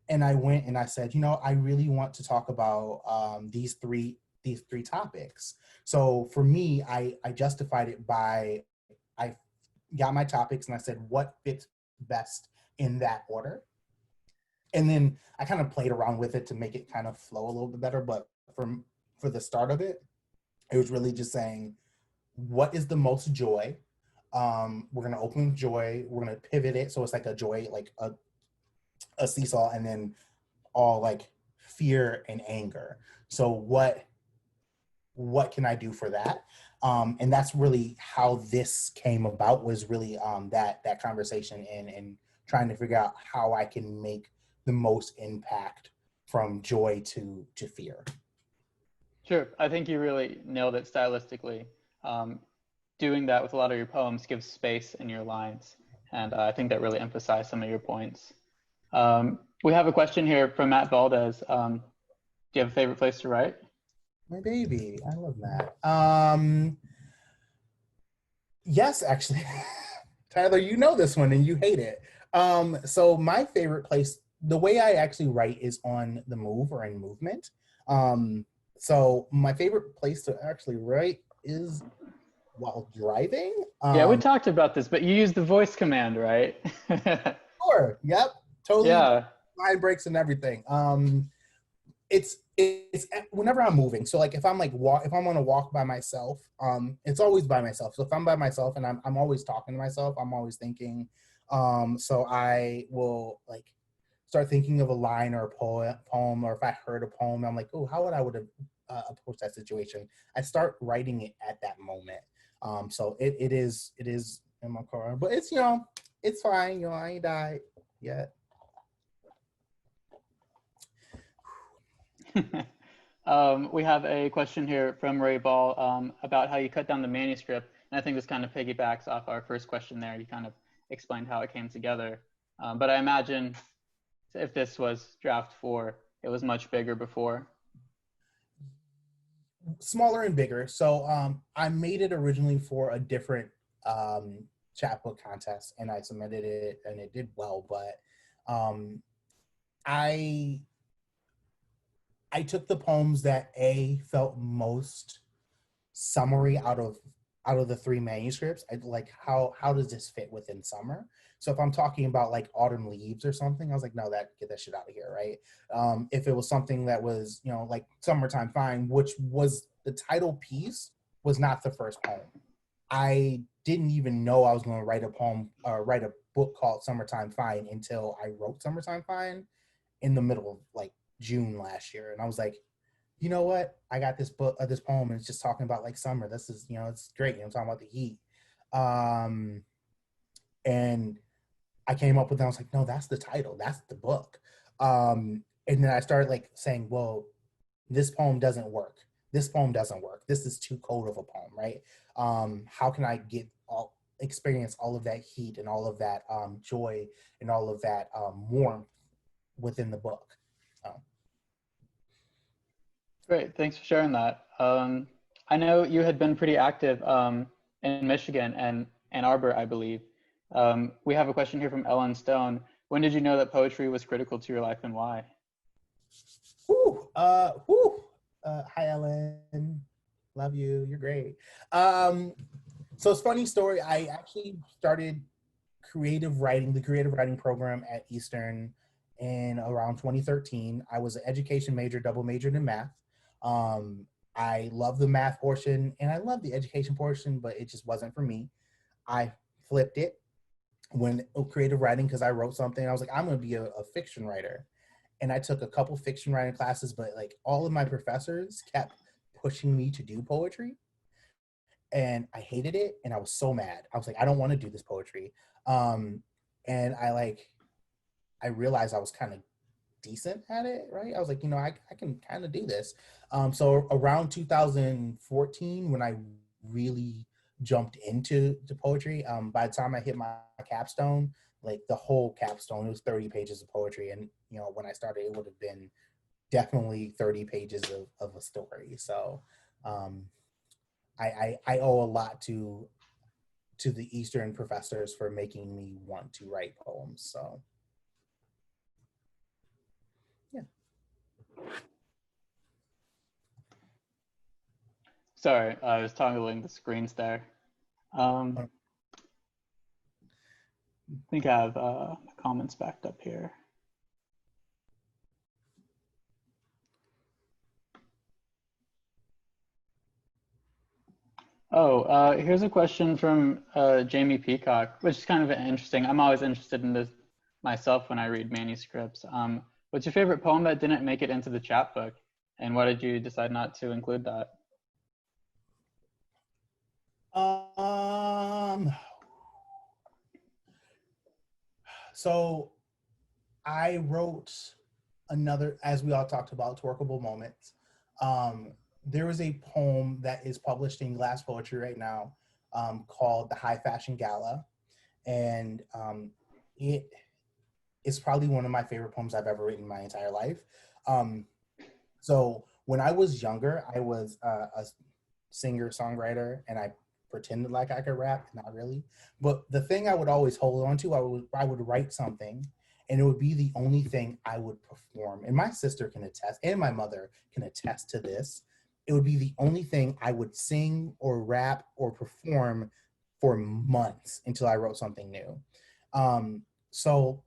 And I went and I said, I really want to talk about these three topics. So for me, I justified it by, I got my topics and I said, what fits best in that order? And then I kind of played around with it to make it kind of flow a little bit better. But for the start of it, it was really just saying, what is the most joy? We're gonna open with joy. We're gonna pivot it so it's like a joy, like a seesaw, and then all like fear and anger. So what can I do for that? And that's really how this came about, was really that conversation and trying to figure out how I can make the most impact from joy to fear. Sure. I think you really nailed it stylistically. Doing that with a lot of your poems gives space in your lines. And I think that really emphasized some of your points. We have a question here from Matt Valdez. Do you have a favorite place to write? My baby, I love that. Yes, actually. Tyler, you know this one and you hate it. So my favorite place, the way I actually write is on the move or in movement. So my favorite place to actually write is while driving. Yeah, we talked about this, but you use the voice command, right? Sure. Yep. Totally. Yeah. Line breaks and everything. It's whenever I'm moving. So like if I'm if I'm on a walk by myself, it's always by myself. So if I'm by myself and I'm always talking to myself, I'm always thinking. So I will like start thinking of a line or a poem, or if I heard a poem, I'm like, oh, how would I approach that situation? I start writing it at that moment. So it is in my car, but it's it's fine. I ain't died yet. We have a question here from Ray Ball about how you cut down the manuscript. And I think this kind of piggybacks off our first question there. You kind of explained how it came together. But I imagine if this was draft 4, it was much bigger before. Smaller and bigger. So I made it originally for a different chapbook contest, and I submitted it and it did well, but I took the poems that felt most summery out of the 3 manuscripts. I like how does this fit within summer? So if I'm talking about like autumn leaves or something, I was like, no, get that shit out of here, right? If it was something that was, like Summertime Fine, which was the title piece, was not the first poem. I didn't even know I was going to write a poem or write a book called Summertime Fine until I wrote Summertime Fine in the middle of like June last year. And I was like, you know what? I got this book, this poem, and it's just talking about like summer. This is, it's great. I'm talking about the heat. And I came up with that. I was like, no, that's the title. That's the book. And then I started like saying, well, this poem doesn't work. This poem doesn't work. This is too cold of a poem, right? How can I experience all of that heat and all of that joy and all of that warmth within the book? Great, thanks for sharing that. I know you had been pretty active in Michigan and Ann Arbor, I believe. We have a question here from Ellen Stone. When did you know that poetry was critical to your life and why? Hi Ellen, love you, you're great. So it's a funny story. I actually started the creative writing program at Eastern in around 2013. I was an education major, double majored in math. I love the math portion and I love the education portion, but it just wasn't for me. I flipped it when creative writing, because I wrote something. I was like, I'm going to be a fiction writer. And I took a couple fiction writing classes, but like all of my professors kept pushing me to do poetry. And I hated it. And I was so mad. I was like, I don't want to do this poetry. And I realized I was kind of decent at it, right? I was like, I can kind of do this. So around 2014, when I really jumped into poetry, by the time I hit my capstone, like the whole capstone, it was 30 pages of poetry. And, when I started, it would have been definitely 30 pages of a story. So I owe a lot to the Eastern professors for making me want to write poems. So yeah. Sorry, I was toggling the screens there. I think I have comments backed up here. Here's a question from Jamie Peacock, which is kind of interesting. I'm always interested in this myself when I read manuscripts. What's your favorite poem that didn't make it into the chapbook, and why did you decide not to include that? So I wrote another, as we all talked about, Twerkable Moments. There is a poem that is published in Glass Poetry right now called The High Fashion Gala. And it is probably one of my favorite poems I've ever written in my entire life. So when I was younger, I was a singer-songwriter, and I pretended like I could rap, not really. But the thing I would always hold on to, I would write something, and it would be the only thing I would perform. And my sister can attest, and my mother can attest to this. It would be the only thing I would sing or rap or perform for months until I wrote something new. So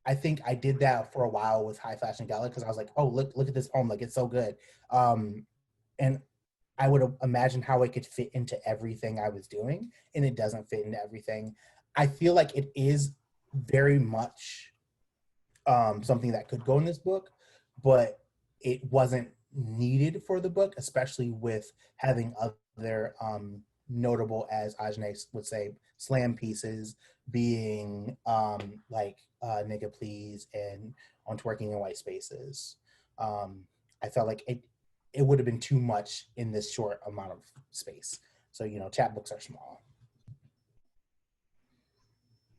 I think I did that for a while with High Fashion Gala, because I was like, oh, look at this poem, like it's so good. And I would imagine how it could fit into everything I was doing, and it doesn't fit into everything. I feel like it is very much something that could go in this book, but it wasn't needed for the book, especially with having other notable, as Ajanae would say, slam pieces being like Nigga Please and On Twerking in White Spaces. I felt like it would have been too much in this short amount of space. So, chapbooks are small.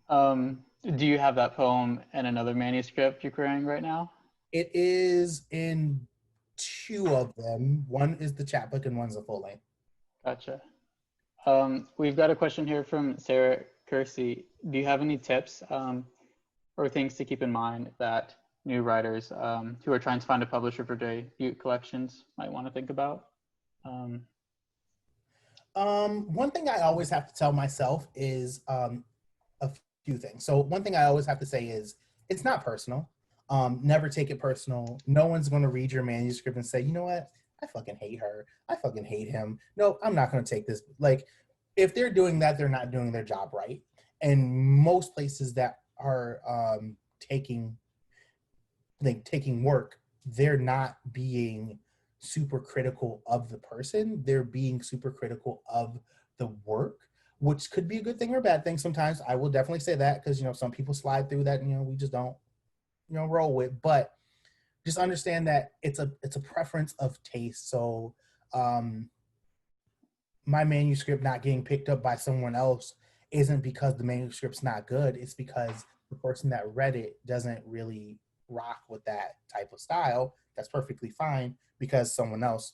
Do you have that poem in another manuscript you're querying right now? It is in two of them. One is the chapbook and one's a full length. Gotcha. We've got a question here from Sarah Kersey. Do you have any tips or things to keep in mind that new writers who are trying to find a publisher for debut collections might want to think about? One thing I always have to tell myself is a few things. So one thing I always have to say is it's not personal. Never take it personal. No one's going to read your manuscript and say, you know what? I fucking hate her. I fucking hate him. No, I'm not going to take this. Like, if they're doing that, they're not doing their job right. And most places that are taking work, they're not being super critical of the person. They're being super critical of the work, which could be a good thing or a bad thing sometimes. I will definitely say that, because, some people slide through that, and, we just don't, roll with. But just understand that it's a preference of taste. So my manuscript not getting picked up by someone else isn't because the manuscript's not good. It's because the person that read it doesn't really rock with that type of style. That's perfectly fine, because someone else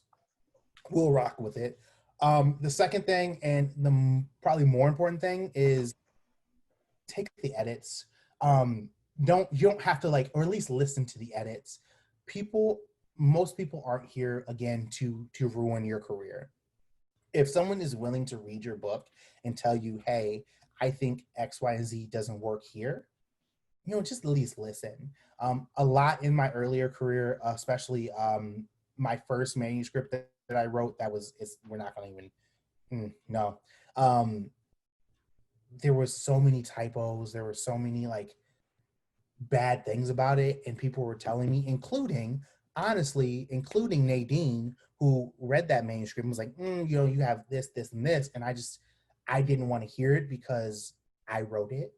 will rock with it. The second thing, and the probably more important thing, is take the edits. You don't have to or at least listen to the edits. Most people aren't here again to ruin your career. If someone is willing to read your book and tell you, hey, I think X, Y, and Z doesn't work here, just at least listen. A lot in my earlier career, especially my first manuscript that I wrote, we're not going to even, no. There was so many typos. There were so many bad things about it, and people were telling me, including Nadine, who read that manuscript and was like, you have this, and this, and I didn't want to hear it because I wrote it.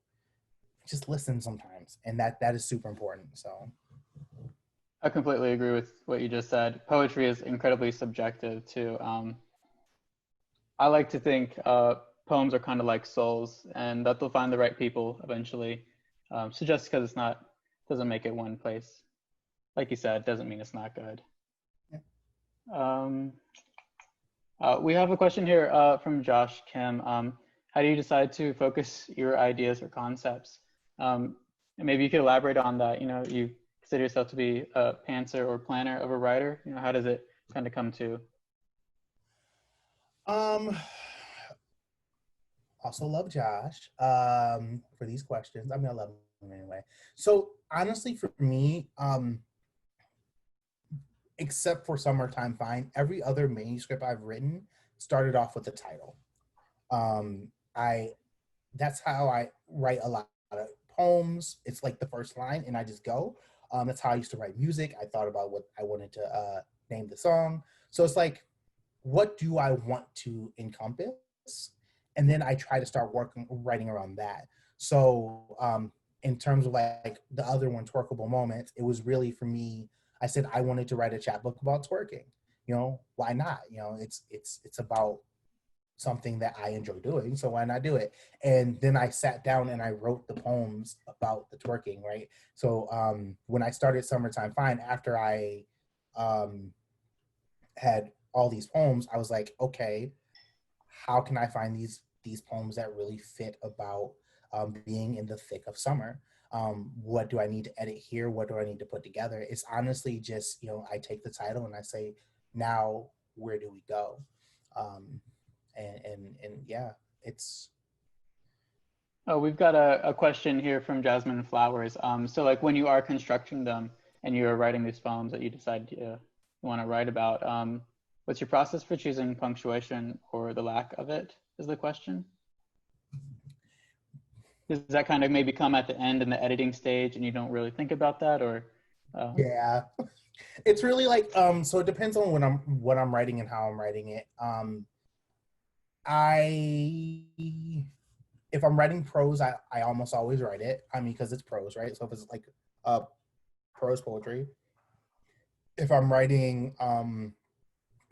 Just listen sometimes, and that is super important. So I completely agree with what you just said. Poetry is incredibly subjective too. I like to think poems are kind of like souls, and that they'll find the right people eventually. So just because doesn't make it one place, like you said, doesn't mean it's not good. Yeah. We have a question here from Josh Kim. How do you decide to focus your ideas or concepts? And maybe you could elaborate on that. You consider yourself to be a pantser or planner of a writer. How does it kind of come to? Also love Josh for these questions. I love him anyway. So honestly, for me, except for Summertime Fine, every other manuscript I've written started off with the title. That's how I write a lot of poems. It's like the first line and I just go. That's how I used to write music. I thought about what I wanted to name the song. So it's like, what do I want to encompass? And then I try to start writing around that. So in terms of like the other one, Twerkable Moments, it was really for me, I said I wanted to write a chapbook about twerking. You know, why not? You know, it's about something that I enjoy doing, so why not do it? And then I sat down and I wrote the poems about the twerking, right? So when I started Summertime Fine, after I had all these poems, I was like, okay, how can I find these poems that really fit about being in the thick of summer? What do I need to edit here? What do I need to put together? It's honestly just, you know, I take the title and I say, now where do we go? And yeah, it's. Oh, we've got a question here from Jasmine Flowers. So like when you are constructing them and you're writing these poems that you decide you want to write about, what's your process for choosing punctuation or the lack of it is the question? Does that kind of maybe come at the end in the editing stage and you don't really think about that, or? Yeah, it's really like, so it depends on what I'm writing and how I'm writing it. If I'm writing prose, I almost always write it. I mean, because it's prose, right? So if it's like prose poetry. If I'm writing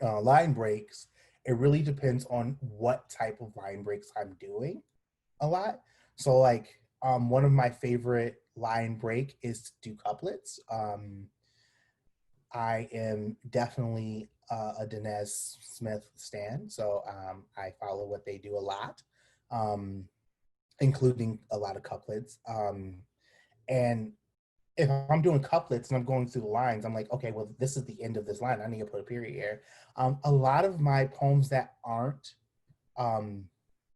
line breaks, it really depends on what type of line breaks I'm doing a lot. So like one of my favorite line break is to do couplets. I am definitely a Denez Smith stan, so I follow what they do a lot, including a lot of couplets. And if I'm doing couplets and I'm going through the lines, I'm like, okay, well, this is the end of this line. I need to put a period here. A lot of my poems that aren't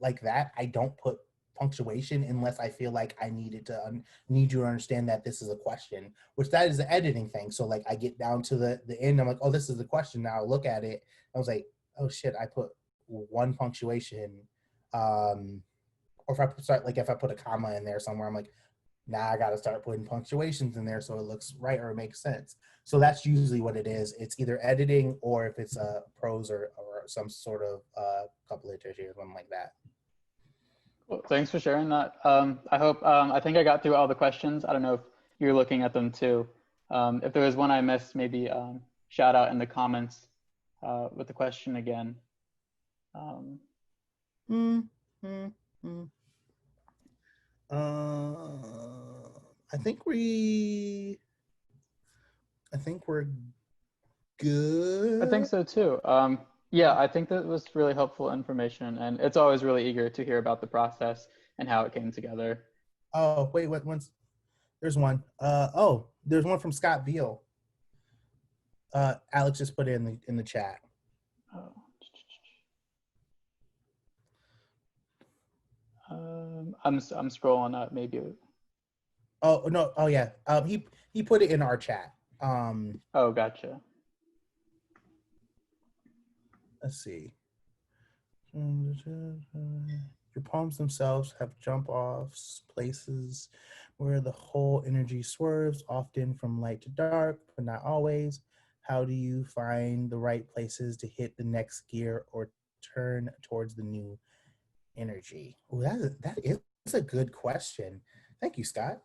like that, I don't put punctuation unless I feel like I need you to understand that this is a question, which that is an editing thing. So like I get down to the end, I'm like, oh, this is the question. Now I look at it. I was like, oh shit, I put one punctuation. Or if I put a comma in there somewhere, I'm like, now I got to start putting punctuations in there so it looks right or it makes sense. So that's usually what it is. It's either editing or if it's a prose or some sort of couplet or something like that. Well, thanks for sharing that. I think I got through all the questions. I don't know if you're looking at them too. If there was one I missed, maybe shout out in the comments with the question again. I think we're good. I think so too. Yeah, I think that was really helpful information, and it's always really eager to hear about the process and how it came together. Oh, wait, there's one. There's one from Scott Veal. Alex just put it in the chat. Oh. I'm scrolling up, maybe. Oh no! Oh yeah. He put it in our chat. Oh, gotcha. Let's see. Your poems themselves have jump-offs, places where the whole energy swerves, often from light to dark, but not always. How do you find the right places to hit the next gear or turn towards the new energy? Oh, that is a good question. Thank you, Scott.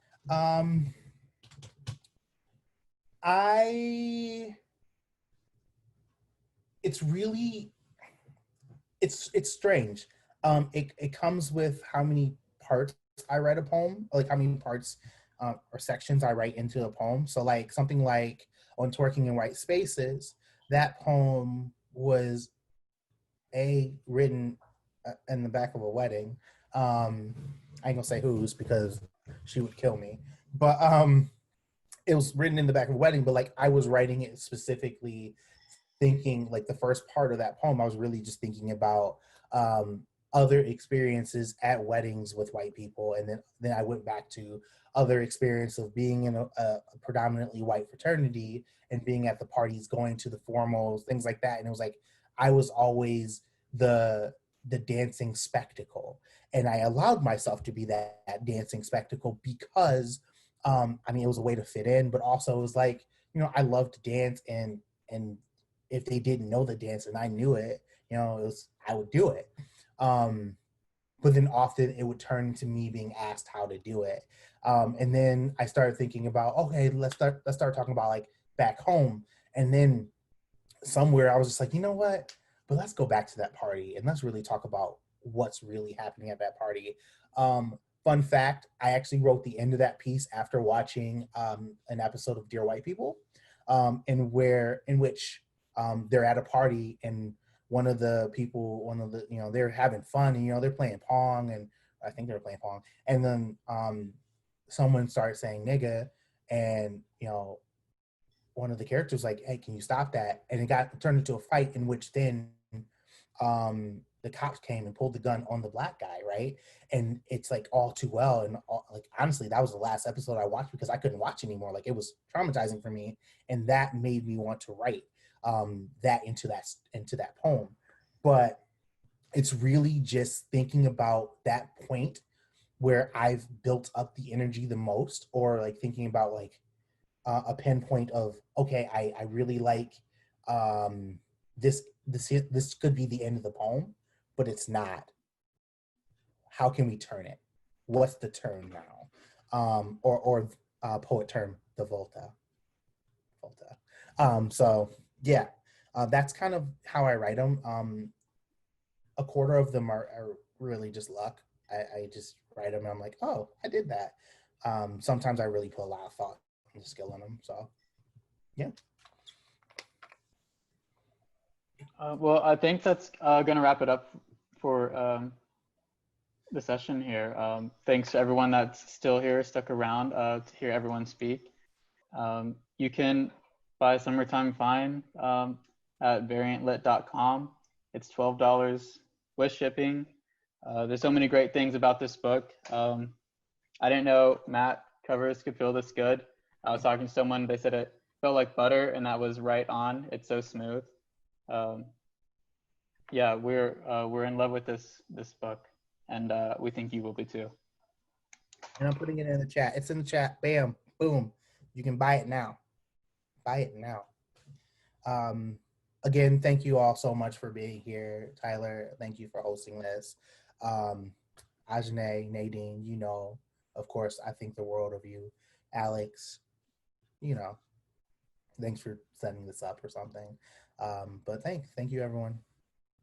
It's strange. It comes with how many parts I write a poem, like how many parts or sections I write into a poem. So like something like on Twerking in White Spaces, that poem was written in the back of a wedding. I ain't gonna say whose because she would kill me, but it was written in the back of a wedding, but like I was writing it specifically thinking like the first part of that poem, I was really just thinking about other experiences at weddings with white people. And then I went back to other experience of being in a predominantly white fraternity and being at the parties, going to the formals, things like that. And it was like, I was always the dancing spectacle. And I allowed myself to be that dancing spectacle because I mean, it was a way to fit in, but also it was like, you know, I love to dance, and if they didn't know the dance and I knew it, you know, I would do it. But then often it would turn to me being asked how to do it. And then I started thinking about, okay, let's start talking about like back home. And then somewhere I was just like, you know what? But let's go back to that party and let's really talk about what's really happening at that party. Fun fact, I actually wrote the end of that piece after watching an episode of Dear White People, in which they're at a party, and one of the, you know, they're having fun, and, you know, they're playing Pong, and I think they're playing Pong. And then someone started saying nigga, and, you know, one of the characters like, hey, can you stop that? And it turned into a fight in which then the cops came and pulled the gun on the black guy, right? And it's like all too well. And like, honestly, that was the last episode I watched because I couldn't watch anymore. Like, it was traumatizing for me. And that made me want to write that into that poem. But it's really just thinking about that point where I've built up the energy the most, or like thinking about like a pinpoint of, okay, I really like this could be the end of the poem, but it's not. How can we turn it? What's the turn now? Or poet term, the volta. So yeah, that's kind of how I write them. A quarter of them are really just luck. I just write them and I'm like, oh, I did that. Sometimes I really put a lot of thought and skill in them. So yeah. Well, I think that's going to wrap it up for the session here. Thanks to everyone that's still here, stuck around to hear everyone speak. You can buy Summertime Fine at variantlit.com. It's $12 with shipping. There's so many great things about this book. I didn't know matte covers could feel this good. I was talking to someone, they said it felt like butter, and that was right on. It's so smooth. Yeah, we're in love with this book, and we think you will be too. And I'm putting it in the chat. It's in the chat. Bam, boom. You can buy it now. Buy it now. Again, thank you all so much for being here. Tyler, thank you for hosting this. Ajanae, Nadine, you know, of course, I think the world of you. Alex, you know, thanks for setting this up or something. But thank you, everyone.